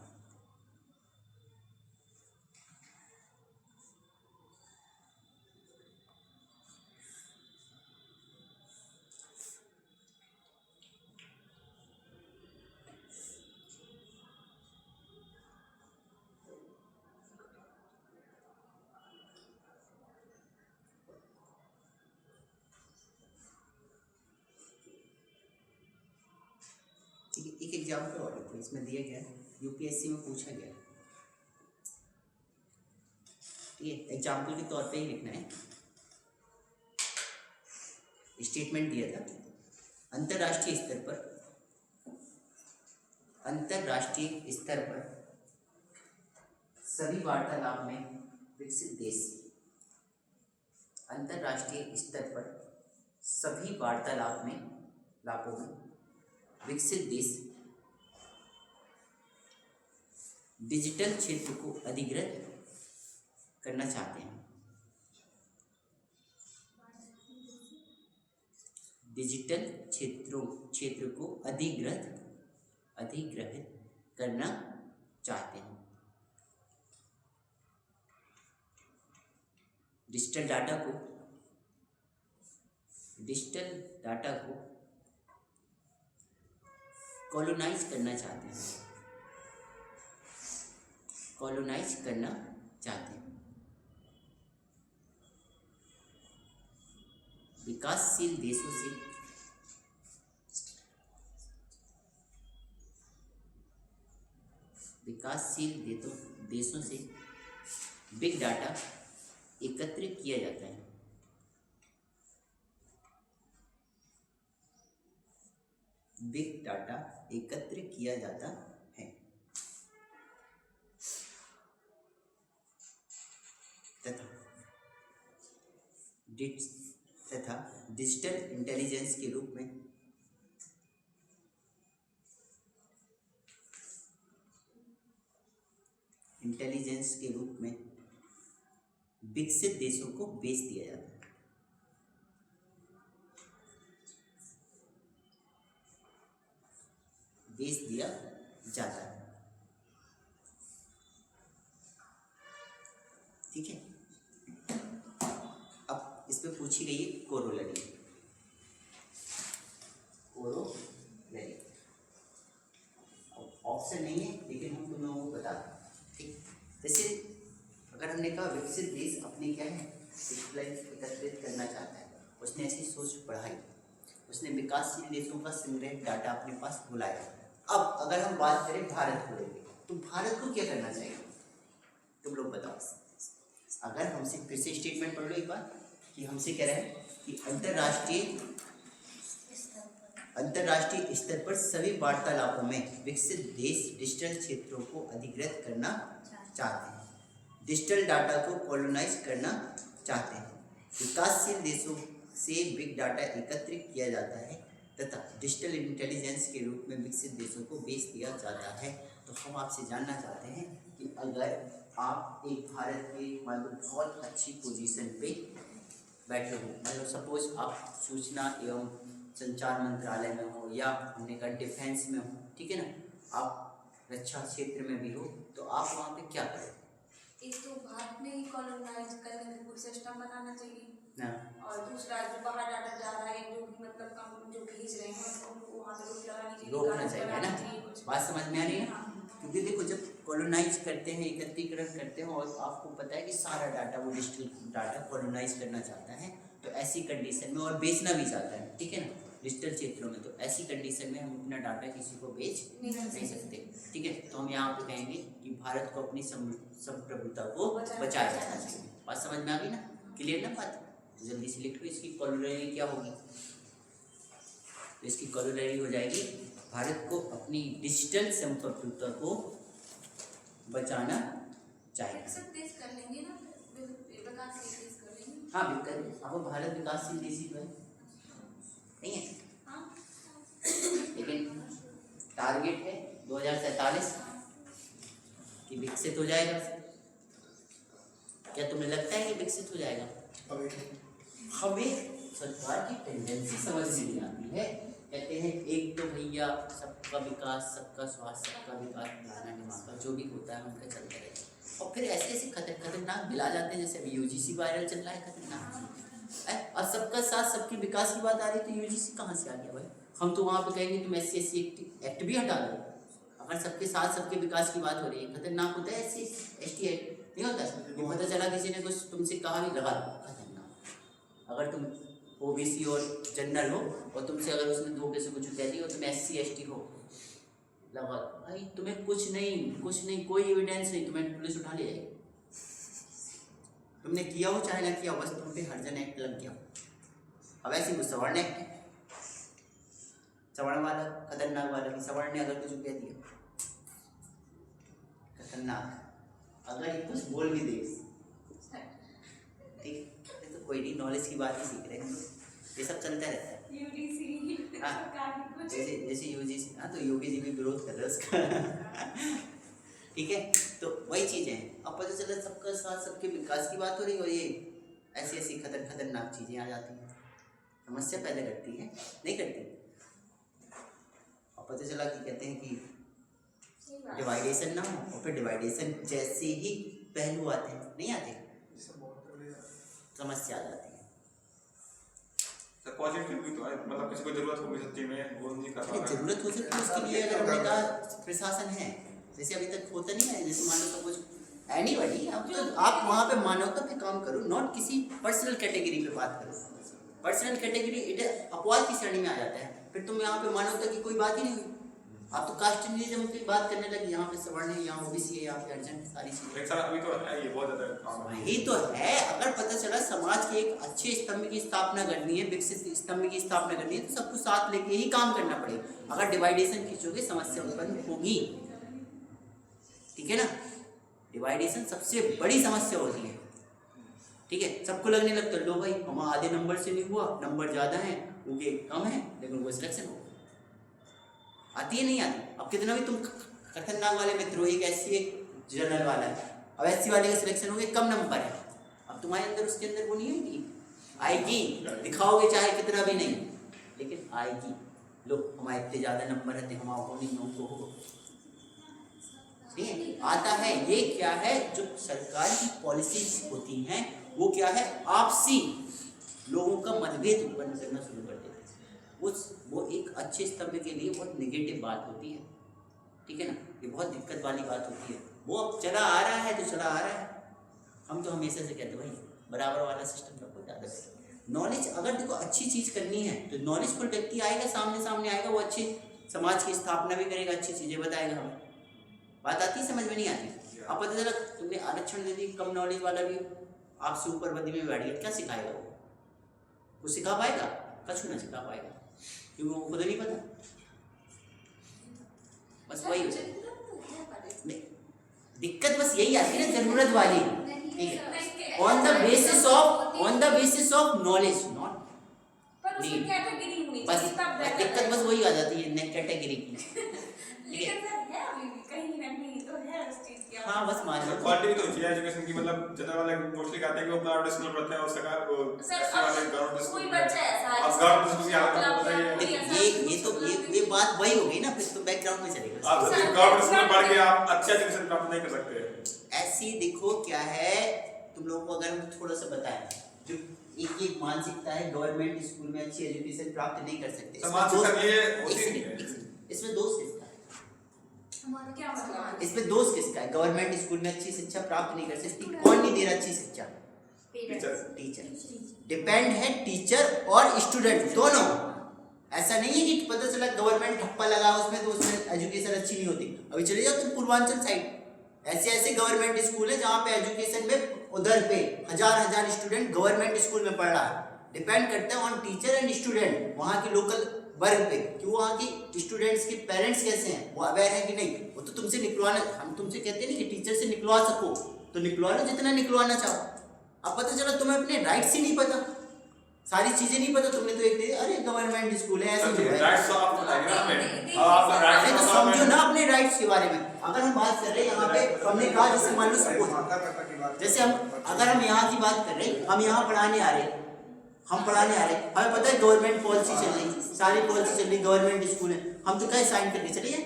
[SPEAKER 1] एक एग्जाम्पल और लिखो, इसमें दिया गया यूपीएससी में पूछा गया, ठीक है। एग्जाम्पल के तौर पे ही लिखना है। स्टेटमेंट दिया था, अंतर्राष्ट्रीय स्तर पर सभी वार्तालाप में विकसित देश, अंतर्राष्ट्रीय स्तर पर सभी वार्तालाप में विकसित देश डिजिटल क्षेत्र को अधिग्रहित करना चाहते हैं। डिजिटल क्षेत्र को अधिग्रहित करना चाहते हैं। डिजिटल डाटा को कॉलोनाइज करना चाहते हैं। विकासशील देशों से बिग डाटा एकत्रित किया जाता है। बिग डाटा एकत्र किया जाता है तथा डिजिटल इंटेलिजेंस के रूप में विकसित देशों को बेच दिया जाता है। ठीक है। अब इस पे पूछी गई है कोरोलरी। ऑप्शन नहीं है लेकिन हम तुम लोगों को बता दें, ठीक। जैसे अगर हमने कहा विकसित देश अपने क्या है एकत्रित करना चाहता है, उसने ऐसी सोच बढ़ाई, उसने विकासशील देशों का संग्रह डाटा अपने पास बुलाया। अब अगर हम बात करें भारत को लेकर, तो भारत को क्या करना चाहिए, तुम लोग बताओ। अगर हमसे फिर से स्टेटमेंट पढ़ लो एक बार कि हमसे कह रहा है कि अंतर्राष्ट्रीय स्तर पर सभी वार्तालापों में विकसित देश डिजिटल क्षेत्रों को अधिग्रहित करना चाहते हैं, डिजिटल डाटा को कॉलोनाइज करना चाहते हैं, विकासशील देशों से बिग डाटा एकत्रित किया जाता है तथा डिजिटल इंटेलिजेंस के रूप में विकसित देशों को बेच दिया जाता है। तो हम आपसे जानना चाहते हैं कि अगर आप एक भारत के मान लो बहुत अच्छी पोजीशन पे बैठे हो, मतलब सपोज आप सूचना एवं संचार मंत्रालय में हो या हमने कहा डिफेंस में हो, ठीक है ना, आप रक्षा क्षेत्र में भी हो, तो आप वहाँ पे क्या करें?
[SPEAKER 3] एक तो भारत में ही कॉलोनाइज करने का कोई सिस्टम बनाना चाहिए
[SPEAKER 1] ना, और
[SPEAKER 3] दूसरा जो बाहर डाटा जा रहा है, जो भी मतलब काम जो भेज रहे हैं उनको वहाँ पे रोक लगानी चाहिए,
[SPEAKER 1] रोकना चाहिए, है ना। बात समझ में आ रही है? क्योंकि देखो जब कॉलोनाइज करते हैं, एकत्रीकरण करते हैं, और आपको पता है कि सारा डाटा वो डिजिटल डाटा कॉलोनाइज करना चाहता है, तो ऐसी कंडीशन में, और बेचना भी चाहता है, ठीक है ना, डिजिटल क्षेत्रों में, तो ऐसी कंडीशन में हम अपना डाटा किसी को बेच नहीं सकते, ठीक है। तो हम यहाँ पे कहेंगे कि भारत को अपनी संप्रभुता को बचाया जाना चाहिए। बात समझ में आ गई ना, क्लियर ना बात? जल्दी से लिख लो, इसकी कॉलोनरी क्या होगी? तो इसकी कॉलोनरी हो जाएगी, भारत को अपनी डिजिटल संप्रभुता को बचाना चाहिए।
[SPEAKER 3] विकसित देश कर लेंगे ना, विकासशील देश कर लेंगे।
[SPEAKER 1] हाँ बिल्कुल, अब भारत विकासशील देश ही तो है, नहीं है?
[SPEAKER 3] हाँ।
[SPEAKER 1] लेकिन टारगेट है 2047 कि विकसित हो जाएगा। क्या तुम्हें लगता है कि विकसित हो जाएगा? हमें सरकार की टेंडेंसी समझ में नहीं आती है। कहते हैं एक तो भैया सबका विकास, सबका स्वास्थ्य, सबका विकास, फलाना ढिमाका जो भी होता है उनका चलता रहता है, और फिर ऐसे ऐसे खतरनाक मिला जाते हैं, जैसे अभी यूजीसी वायरल चल रहा है खतरनाक, और सबका साथ सबके विकास की बात आ रही है, तो यूजीसी कहाँ से आ गया भाई? हम तो वहाँ पे कहेंगे तुम SC/SC एक्ट भी हटा दो। अगर सबके साथ सबके विकास की बात हो रही है, खतरनाक होता है SC/ST एक्ट, नहीं होता है? ये पता चला किसी ने कुछ तुमसे कहा भी, लगा दो, खतरनाक। अगर तुम OBC और जनरल हो और तुमसे अगर उसने धोखे से कुछ कह दिया, तुम SC/ST हो, लगा भाई, तुम्हें कुछ नहीं, कोई एविडेंस नहीं, तुम्हें पुलिस उठा ले जाएगी। तुमने किया हो चाहे ना किया हो, बस तुम पे हरिजन एक्ट लग गया। अब ऐसे ही सवर्ण एक्ट, सवर्ण वाला खतरनाक वाला कि सवर्ण ने अगर कुछ कह दिया खतरनाक, अगर ये कुछ बोल भी दे, ठीक, तो कोई नहीं, नॉलेज की बात ही सीख रहे हैं, ये सब चलता रहता है। हाँ, जैसे यूजीसी, हाँ तो योगी जी भी विरोध कर रहे हैं उसका ठीक है, तो वही चीज़ें हैं। अब पता चला सबका साथ सबके विकास की बात हो रही है, और ये ऐसी खतरनाक चीज़ें आ जाती हैं, समस्या पैदा करती है, नहीं करती? अब पता चला कि कहते हैं कि डिवाइडेशन ना हो, और फिर डिवाइडेशन जैसे ही पहलू आते हैं, नहीं आते, समस्या आ जाती है।
[SPEAKER 2] पॉजिटिव भी तो है, मतलब किसी को जरूरत होगी सच्ची में, वो नहीं कर पा रहा है।
[SPEAKER 1] जरूरत हो सकती है उसके लिए, अगर हमने कहा प्रशासन है, जैसे अभी तक होता नहीं है, जैसे मान लो सब कुछ एनीबॉडी, अब तो आप वहाँ पे मानवता पे काम करो, नॉट किसी पर्सनल कैटेगरी पे बात करो। पर्सनल कैटेगरी इट अपवाद की श्रेणी में आ जाता है, फिर तुम यहाँ पे मानवता की कोई बात ही नहीं हुई, आप तो कास्टिज्म की बात करने लगे, यहाँ पे सवर्ण है, यहाँ OBC है, यहाँ पे अर्जन, सारी चीजें।
[SPEAKER 2] सर अभी तो है, ये बहुत ज्यादा काम है।
[SPEAKER 1] वही तो है, अगर पता चला समाज के एक अच्छे स्तंभ की स्थापना करनी है, विकसित स्तंभ की स्थापना करनी है, तो सबको साथ लेके ही काम करना पड़ेगा। अगर डिवाइडेशन खींचोगे समस्या उत्पन्न होगी, ठीक है ना? डिवाइडेशन सबसे बड़ी समस्या होती है, ठीक है। सबको लगने लगता है लो भाई हम आधे नंबर से नहीं हुआ, नंबर ज़्यादा है, उनके कम है, लेकिन वो सिलेक्शन हो आती है, नहीं आती। अब कितना भी तुम खतरनाक वाले मित्र हो, एक SC एक जनरल वाला है, अब SC वाले का सिलेक्शन हो गया, कम नंबर है, अब तुम्हारे अंदर उसके अंदर वो नहीं आएगी, दिखाओगे चाहे कितना भी नहीं, लेकिन आएगी। लो हमारे इतने ज़्यादा नंबर रहते, हम आपको नहीं, उनको हो, ठीक है, आता है। ये क्या है, जो सरकार की पॉलिसीज होती हैं वो क्या है, आपसी लोगों का मतभेद उत्पन्न करना शुरू कर देते हैं। वो एक अच्छे स्तंभ के लिए बहुत नेगेटिव बात होती है, ठीक है ना, ये बहुत दिक्कत वाली बात होती है। वो अब चला आ रहा है तो चला आ रहा है, हम तो हमेशा से कहते भाई बराबर वाला सिस्टम रखो, ज़्यादा नॉलेज। अगर देखो अच्छी चीज़ करनी है तो नॉलेजफुल व्यक्ति आएगा, सामने आएगा, वो अच्छे समाज की स्थापना भी करेगा, अच्छी चीज़ें बताएगा हमें। बात आती है, समझ में नहीं आती? अब पता चला तुमने आरक्षण दे दी, कम नॉलेज वाला भी आपसे ऊपर बदी में बैठ गया, क्या सिखाएगा वो सिखा पाएगा? कछु ना सिखा पाएगा, क्योंकि वो खुद नहीं पता। बस वही हो जाए, दिक्कत बस यही आती है ना, जरूरत वाली, ठीक है, on the basis of knowledge, not need. बस दिक्कत बस वही आ जाती है नेक कैटेगरी की, ठीक है। हाँ बस मान लो
[SPEAKER 2] क्वालिटी तो चाहिए एजुकेशन की, मतलब जनरल वाले मोस्टली कहते हैं कि वो अपना एडमिशन पढ़ते हैं और सरकार को ऐसे वाले गवर्नमेंट
[SPEAKER 3] कोई बच्चा ऐसा है,
[SPEAKER 2] अब गवर्नमेंट स्कूल की हालत तो बताइए।
[SPEAKER 1] ये बात वही होगी ना, फिर तो बैकग्राउंड में चलेगा।
[SPEAKER 2] आप गवर्नमेंट स्कूल में पढ़ के आप अच्छा एजुकेशन प्राप्त नहीं कर सकते।
[SPEAKER 1] ऐसी देखो क्या है, तुम लोगों को अगर हम थोड़ा सा बताएं, जो एक मानसिकता है, गवर्नमेंट स्कूल में अच्छी एजुकेशन प्राप्त नहीं कर सकते,
[SPEAKER 2] इसमें दो स्टेज
[SPEAKER 1] इसमें दो स्टेज है।
[SPEAKER 3] क्या मतलब?
[SPEAKER 1] इसमें दोष किसका है? गवर्नमेंट स्कूल में अच्छी शिक्षा प्राप्त नहीं कर सकती, कौन नहीं दे रहा अच्छी शिक्षा? टीचर। डिपेंड है टीचर और स्टूडेंट दोनों। ऐसा नहीं है कि पता चला गवर्नमेंट ठप्पा लगा उसमें तो उसमें एजुकेशन अच्छी नहीं होती। अभी चले जाओ तुम पूर्वांचल साइड, ऐसे ऐसे गवर्नमेंट स्कूल है जहाँ पे एजुकेशन में उधर पे हजार स्टूडेंट गवर्नमेंट स्कूल में पढ़ रहा है। डिपेंड करता है ऑन टीचर एंड स्टूडेंट, वहाँ के लोकल वर्ग पे कि वहाँ की स्टूडेंट्स के पेरेंट्स कैसे हैं, वो अवेयर है कि नहीं। वो तो तुमसे निकलवाना, हम तुमसे कहते नहीं कि टीचर से निकलवा सको तो निकलवा लो जितना निकलवाना चाहो। अब पता चला तुम्हें अपने राइट्स ही नहीं पता, सारी चीजें नहीं पता, तुमने तो एक अरे गवर्नमेंट स्कूल है ऐसे जो है। नहीं तो समझो ना अपने राइट्स के बारे में। अगर हम बात कर रहे हैं यहाँ पे, हमने कहा जैसे मान लो सपोज, जैसे हम अगर हम यहाँ की बात कर रहे हैं, हम यहाँ पढ़ाने आ रहे हैं, हम पढ़ाने आ रहे हैं, हमें पता है गवर्नमेंट पॉलिसी चल रही, सारी पॉलिसी चल रही, गवर्नमेंट स्कूल है, हम तो कहीं साइन करके चलिए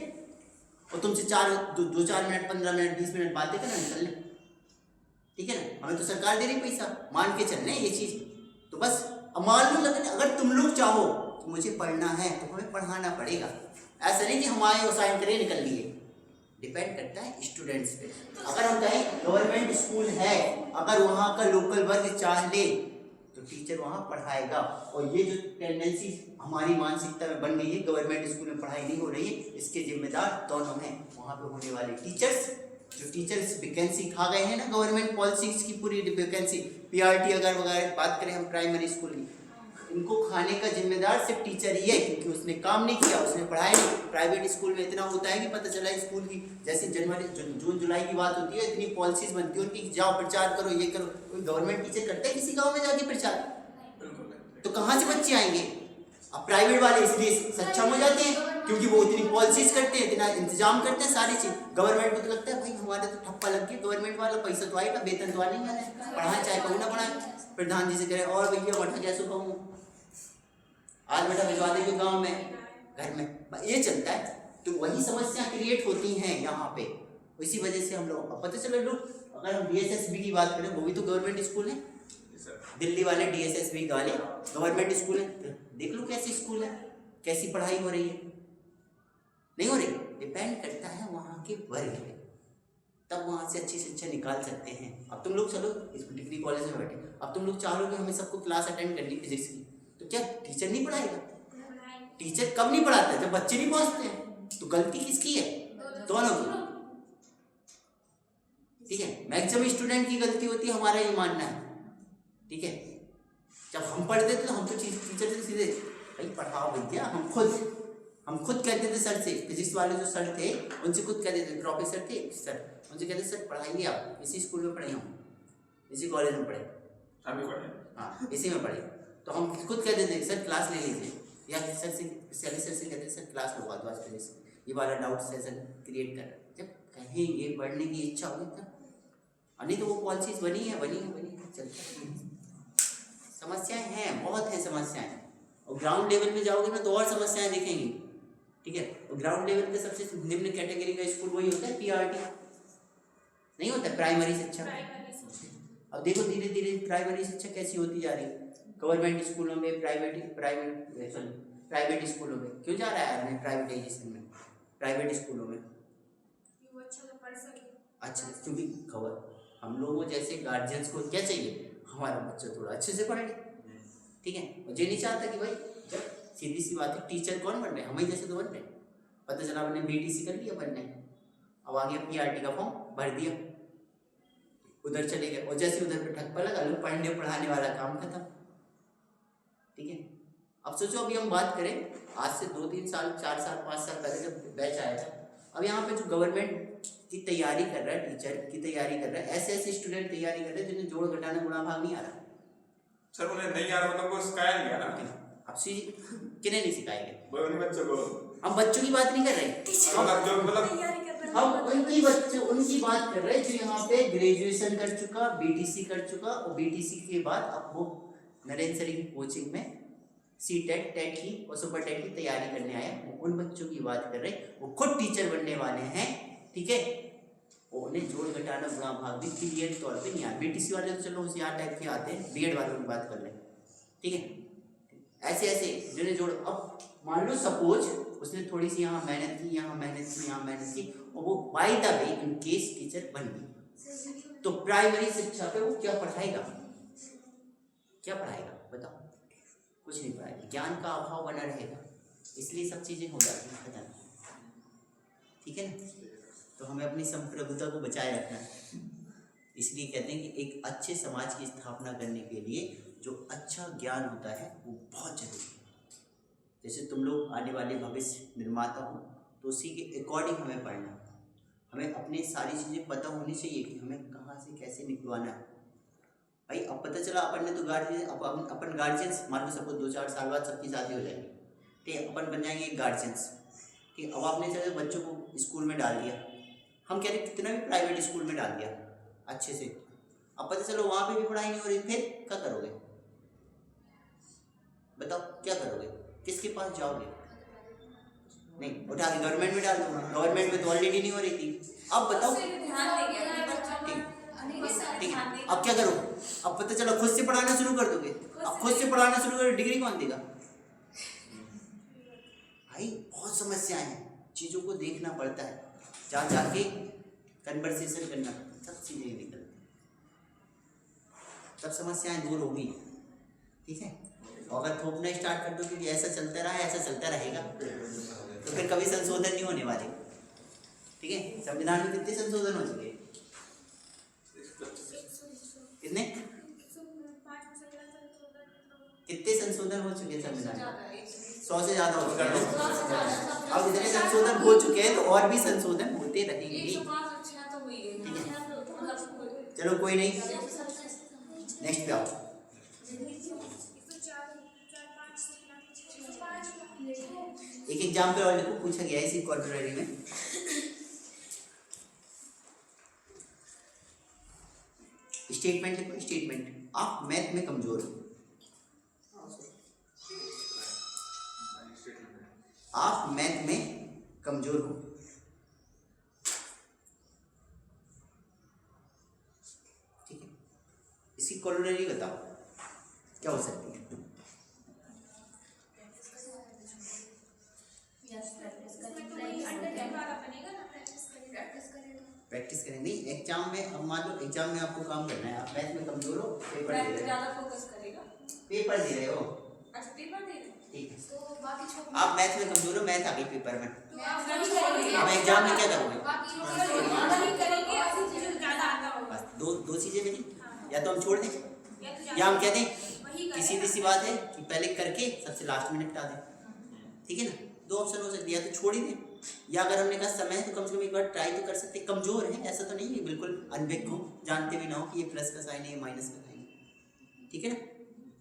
[SPEAKER 1] और तुमसे 2-4 मिनट 15 मिनट 20 मिनट बातें करना निकल लें, ठीक है ना। हमें तो सरकार दे रही पैसा, मान के चलने ये चीज तो बस। अब मान लो लगन अगर तुम लोग चाहो कि मुझे पढ़ना है तो हमें पढ़ाना पड़ेगा, ऐसा नहीं कि हम आए और साइन करें निकल लिए। डिपेंड करता है स्टूडेंट्स पे। अगर हम कहें गवर्नमेंट स्कूल है, अगर वहाँ का लोकल वर्ग चाह ले तो टीचर वहाँ पढ़ाएगा। और ये जो टेंडेंसी हमारी मानसिकता में बन गई है, गवर्नमेंट स्कूल में पढ़ाई नहीं हो रही है, इसके जिम्मेदार दोनों हैं, वहाँ पे होने वाले टीचर्स, जो टीचर्स वैकेंसी खा गए हैं ना गवर्नमेंट पॉलिसीज की पूरी वैकेंसी, पीआरटी अगर वगैरह बात करें हम प्राइमरी स्कूल की, इनको खाने का जिम्मेदार सिर्फ टीचर ही है, क्योंकि उसने काम नहीं किया, उसने पढ़ाया नहीं। प्राइवेट स्कूल में इतना होता है कि पता चला स्कूल की जैसे जून जुलाई की बात होती है, इतनी पॉलिसीज बनती है उनकी, जाओ प्रचार करो ये करो। कोई गवर्नमेंट टीचर करता है किसी गाँव में जाके प्रचार? तो कहाँ से बच्चे आएंगे? अब प्राइवेट वाले इसलिए सक्षम हो जाते हैं क्योंकि वो इतनी पॉलिसीज करते हैं, इतना इंतजाम करते हैं सारी चीज। गवर्नमेंट को तो लगता है भाई हमारे तो ठप्पा लग गया, गवर्नमेंट वाला पैसा तो आएगा, वेतन तो आ नहीं है, पढ़ाए चाहे कहूँ ना पढ़ाए। प्रधान जी से कहे और भैया मठा कैसे कहूँ, आज बेटा भिजवा देंगे गाँव में घर में, ये चलता है। तो वही समस्या क्रिएट होती हैं यहाँ पे, इसी वजह से हम लोग पता चला लोग। अगर हम DSSB की बात करें, वो भी तो गवर्नमेंट स्कूल है, दिल्ली वाले DSSB वाले गवर्नमेंट स्कूल है, देख लो कैसी स्कूल है, कैसी पढ़ाई हो रही है, नहीं हो रही। डिपेंड करता है वहाँ के वर्ग पे, तब वहाँ से अच्छी शिक्षा निकाल सकते हैं। अब तुम लोग चलो इस डिग्री कॉलेज में बैठे, अब तुम लोग चाहो कि हमें सबको क्लास अटेंड करनी फिजिक्स की, तो क्या टीचर नहीं पढ़ाएगा? टीचर कब नहीं पढ़ाता है? जब बच्चे नहीं पहुँचते हैं। तो गलती किसकी है? दोनों की, ठीक है। मैक्सिमम स्टूडेंट की गलती होती है, हमारा ये मानना है, ठीक है। जब हम पढ़ते थे तो हम तो टीचर से सीधे भाई पढ़ाओ भैया, हम खुद कहते थे सर से, फिजिक्स वाले जो सर थे उनसे खुद कहते थे, प्रोफेसर थे सर, उनसे कहते सर पढ़ाइए आप, इसी स्कूल में पढ़े हम, इसी कॉलेज में पढ़े, हाँ इसी में पढ़े। तो हम खुद कहते थे सर क्लास ले लीजिए, या सर से कहते सर क्लास लगवा दो, आज ये वाला डाउट सेशन क्रिएट कर। जब कहेंगे पढ़ने की इच्छा होगी तब, नहीं तो वो पॉलिसीज बनी है चलता है। समस्याएं हैं, बहुत हैं समस्याएं, और ग्राउंड लेवल पे जाओगे ना तो और समस्याएं दिखेंगी, ठीक है। और ग्राउंड लेवल पे सबसे निम्न कैटेगरी का स्कूल वही होता है, पीआरटी नहीं होता है, प्राइमरी शिक्षा। अब देखो धीरे धीरे प्राइमरी शिक्षा कैसी होती जा रही है, गवर्नमेंट स्कूलों में प्राइवेट स्कूलों में क्यों जा रहा है प्राइवेटाइजेशन में, प्राइवेट स्कूलों में अच्छा, क्योंकि खबर हम लोगों जैसे गार्जियंस को क्या चाहिए, हमारा बच्चा थोड़ा अच्छे से पढ़े, ठीक है। और ये नहीं चाहता कि भाई जब सीधी सी बात है, टीचर कौन बन रहे हैं, हमें जैसे तो बन रहे हैं। पता चला हमने BTC कर लिया बनने, अब आ गया PRT का फॉर्म भर दिया, उधर चले गए, और जैसे उधर पे ठप्पा लगा लो, पढ़ने पढ़ाने वाला काम खत्म, ठीक है। अब सोचो अभी हम बात करें आज से 2-3 साल 4 साल 5 साल पहले जब बैच आया था, अब यहाँ पे जो गवर्नमेंट की तैयारी कर रहा है, टीचर की तैयारी कर रहा है, ऐसे स्टूडेंट तैयारी कर रहे हैं जिन्हें जोड़ घटाना गुणा भाग नहीं आ रहा।
[SPEAKER 2] सर उन्हें नहीं आ रहा मतलब वो सिखाया नहीं आ रहा।
[SPEAKER 1] अब किन्हें नहीं सिखाएंगे,
[SPEAKER 2] बच्चों को।
[SPEAKER 1] हम बच्चों की बात नहीं कर रहे, हम उनकी बात कर रहे हैं जो यहाँ पे ग्रेजुएशन कर चुका, BTC कर चुका, और BTC के बाद अब वो नरेंद्र सर की कोचिंग में CTET, टेट की और सुपर टेट की तैयारी करने आए, उन बच्चों की बात कर रहे हैं। वो खुद टीचर बनने वाले हैं, ठीक है। उन्हें जोड़ घटाना गुणा भाग भी क्लियर तौर पे नहीं आता। BTC वाले तो चलो होशियार टाइप के आते हैं, B.Ed वालों की बात कर लें, ठीक है। ऐसे जिन्हें जोड़, अब मान लो सपोज उसने थोड़ी सी यहाँ मेहनत की, यहाँ मेहनत की, यहाँ मेहनत की, और वो by the way in case teacher बन गई, तो प्राइमरी शिक्षा पे वो क्या पढ़ाएगा? क्या पढ़ाएगा बताओ? कुछ नहीं पढ़ाएगा, ज्ञान का अभाव बना रहेगा, इसलिए सब चीजें हो जाती हैं खत्म। ठीक है ना? तो हमें अपनी संप्रभुता को बचाए रखना है। इसलिए कहते हैं कि एक अच्छे समाज की स्थापना करने के लिए जो अच्छा ज्ञान होता है वो बहुत जरूरी है। जैसे तुम लोग आने वाले भविष्य निर्माता हो, तो उसी के अकॉर्डिंग हमें पढ़ना, हमें अपनी सारी चीज़ें पता होनी चाहिए कि हमें कहाँ से कैसे निकलवाना है। भाई अब पता चला अपन ने तो गार्जियन, अपन गार्जियंस, मान लो सबको 2-4 साल बाद सबकी शादी हो जाएगी, ठीक है, अपन बन जाएंगे गार्जियंस। ठीक, अब आपने चलो बच्चों को स्कूल में डाल दिया, हम कह रहे कितना भी प्राइवेट स्कूल में डाल दिया अच्छे से, अब पता चलो वहाँ पे भी पढ़ाई नहीं हो रही, फिर क्या करोगे? बताओ क्या करोगे? किसके पास जाओगे? नहीं, उठा के गवर्नमेंट में डाल दो, गवर्नमेंट में तो ऑलरेडी नहीं हो रही थी। अब बताओ, ठीक है, अब क्या करो? अब पता चलो खुद से पढ़ाना शुरू कर दोगे, अब खुद से पढ़ाना शुरू करोगे, डिग्री कौन देगा? भाई बहुत समस्याएं हैं, चीज़ों को देखना पड़ता है, जा जाके कन्वर्सेशन करना पड़ता है, सब चीज़ें निकलती हैं, सब समस्याएं दूर होगी। ठीक है, और अगर थोपना स्टार्ट कर दो कि ऐसा चलता रहा, ऐसा चलता रहेगा, तो फिर कभी संशोधन नहीं होने वाले। ठीक है, संविधान में कितने संशोधन हो चुके हैं? कितने कितने संशोधन हो चुके हैं संविधान में? 100 से ज़्यादा हो चुके हैं। अब इतने संशोधन हो चुके हैं तो और भी संशोधन होते रहेंगे। चलो कोई नहीं, नेक्स्ट पे आओ। एक एग्जाम्पल और लिखो, पूछा गया है इसी कॉर्पोरेरी में। स्टेटमेंट लिखो, स्टेटमेंट, आप मैथ में कमजोर हो, आप मैथ में कमजोर हो। ठीक है, इसकी कॉर्पोरेरी बताओ क्या हो सकती है? प्रैक्टिस करें, नहीं एग्जाम में, अब मान लो एग्जाम में आपको काम करना है, आप मैथ में कमजोर हो, पेपर दे रहे हो, पेपर दे रहे हो, ठीक है, आप मैथ में कमजोर हो, मैथ आ गई पेपर में, अब एग्जाम में क्या करोगे? बस दो चीजें मिली, या तो हम छोड़ दें या हम कहते हैं कि सीधी सी बात है कि पहले करके सबसे लास्ट में निपटा दें। ठीक है ना, दो ऑप्शन हो सकती है, या तो छोड़ ही दें, या अगर हमने कहा समय है तो कम से कम एक बार ट्राई तो कर सकते। कमजोर है ऐसा तो नहीं है बिल्कुल अनभिज्ञ हो, जानते भी ना हो कि ये प्लस का साइन है, ये माइनस का साइन है। ठीक है ना,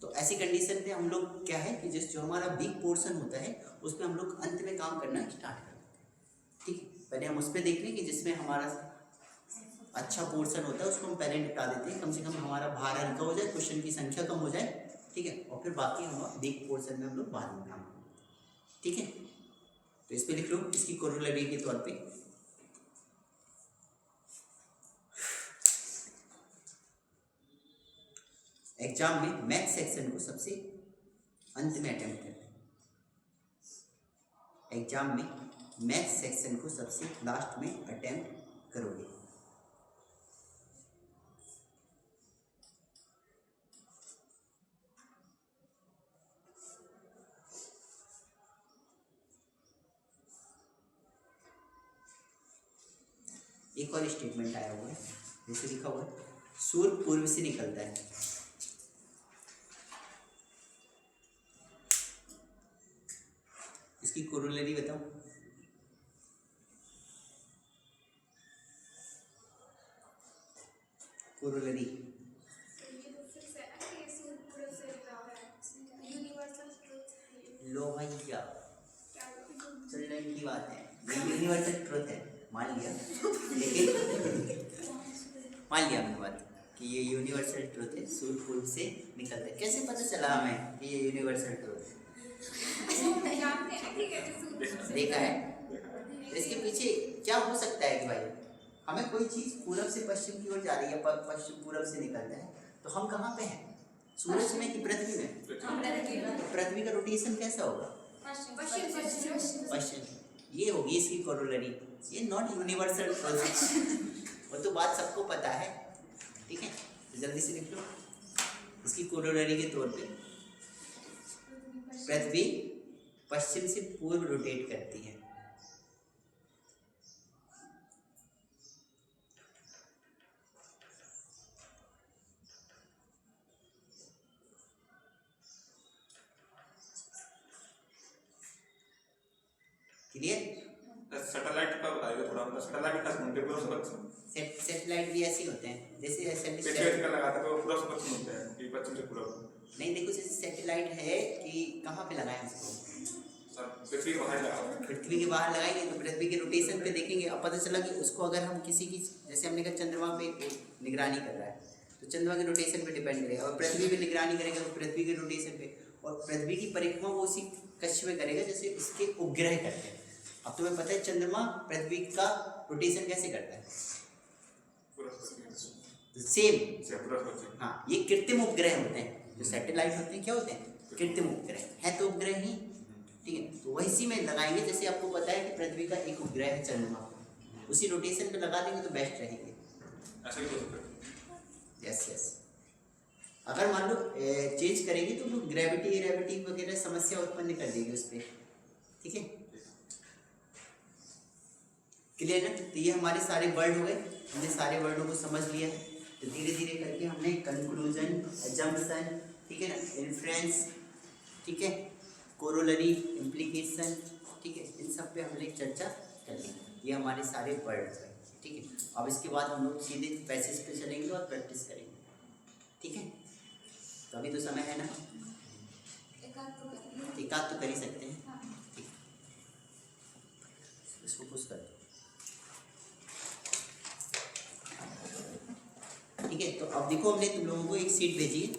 [SPEAKER 1] तो ऐसी कंडीशन पे हम लोग क्या है कि जो हमारा वीक पोर्शन होता है उस पर हम लोग अंत में काम करना स्टार्ट कर देते हैं। ठीक है, पहले हम उस पर देख लें कि जिसमें हमारा अच्छा पोर्शन होता है उसको हम पहले निपटा देते हैं, कम से कम हमारा भार हल्का हो जाए, क्वेश्चन की संख्या कम हो जाए। ठीक है, और फिर बाकी हम वीक पोर्शन में हम लोग बाद में काम करें। ठीक है, तो इस पे लिख लो इसकी कोरोलरी के तौर पे। एग्जाम में मैथ सेक्शन को सबसे अंत में अटेम्प्ट करते हैं, एग्जाम में मैथ सेक्शन को सबसे लास्ट में अटेम्प्ट करोगे। एक और स्टेटमेंट आया हुआ है, जैसे लिखा हुआ है सूर्य पूर्व से निकलता है, इसकी कोरोलरी बताओ। कोरोलरी लो भाई, क्या चलने की बात है, ये यूनिवर्सल ट्रुथ है, मान लिया, लेकिन मान लिया हमने बात कि ये यूनिवर्सल ट्रुथ है, सूर्य पूर्व से निकलता है। कैसे पता चला हमें कि ये यूनिवर्सल ट्रुथ है? देखा है, इसके पीछे क्या हो सकता है कि भाई हमें कोई चीज़ पूरब से पश्चिम की ओर जा रही है, पश्चिम पूरब से निकलता है, तो हम कहाँ पे हैं? सूरज में कि पृथ्वी में? तो पृथ्वी का रोटेशन कैसा होगा? क्वेश्चन ये होगी इसकी कोरोलरी। ये नॉट यूनिवर्सल ट्रुथ, वो तो बात सबको पता है, ठीक है। तो जल्दी से लिख लो इसकी कोरोलरी के तौर पे। पृथ्वी पश्चिम से पूर्व रोटेट करती है। क्लियर?
[SPEAKER 2] सैटेलाइट का बताइए थोड़ा, मतलब सैटेलाइट का घूमते पूरा पश्चिम,
[SPEAKER 1] सैटेलाइट भी ऐसे ही होते हैं जैसे
[SPEAKER 2] पेट्रियट का लगाते हैं तो पूरा पश्चिम होते हैं कि पश्चिम से पूरा।
[SPEAKER 1] नहीं देखो, जैसे सैटेलाइट है कि कहाँ पे लगाएं उसको,
[SPEAKER 2] सर पृथ्वी के बाहर लगाओ,
[SPEAKER 1] पृथ्वी के बाहर लगाएंगे तो पृथ्वी के रोटेशन पे देखेंगे। अब पता चला कि उसको अगर हम किसी की, जैसे हमने कहा चंद्रमा पे निगरानी कर रहा है तो चंद्रमा के रोटेशन पे डिपेंड करेगा, और पृथ्वी पे निगरानी करेगा तो पृथ्वी के रोटेशन पे, और पृथ्वी की परिक्रमा वो उसी कक्ष में करेगा जैसे इसके उपग्रह करते हैं। अब तुम्हें पता है चंद्रमा पृथ्वी का रोटेशन कैसे करता है,
[SPEAKER 2] पूरा पश्चिम
[SPEAKER 1] सेम।
[SPEAKER 2] से पूरा पश्चिम।
[SPEAKER 1] हाँ, ये कृत्रिम उपग्रह होते हैं। जो सैटेलाइट होते हैं क्या होते हैं? कृत्रिम उपग्रह है, तो उपग्रह ही, ठीक है। तो वही में लगाएंगे, जैसे आपको पता है कि पृथ्वी का एक उपग्रह है चंद्रमा, उसी रोटेशन पे लगा देंगे तो बेस्ट रहेंगे।
[SPEAKER 2] ऐसा ही हो सकता है।
[SPEAKER 1] Yes yes. अगर मान लो चेंज करेंगे तो वो ग्रेविटी वगैरह समस्या उत्पन्न कर देगी उस पर, ठीक है। क्लियर है? तो ये हमारे सारे वर्ड हो गए, हमने सारे वर्डों को समझ लिया है। तो धीरे धीरे करके हमने कंक्लूजन, अजम्पशन, ठीक है ना, इन्फ्रेंस, ठीक है, कोरोलरी, इम्प्लीकेशन, ठीक है, इन सब पे हमने चर्चा कर ली। ये हमारे सारे वर्ड हैं, ठीक है। अब इसके बाद हम लोग सीधे पैसेज पे चलेंगे और प्रैक्टिस करेंगे, ठीक है। तो अभी तो समय है ना, एक आध तो कर ही सकते हैं, ठीक है। इसको पुश कर दो, ठीक है। तो अब देखो हमने तुम लोगों को एक सीट भेजी है,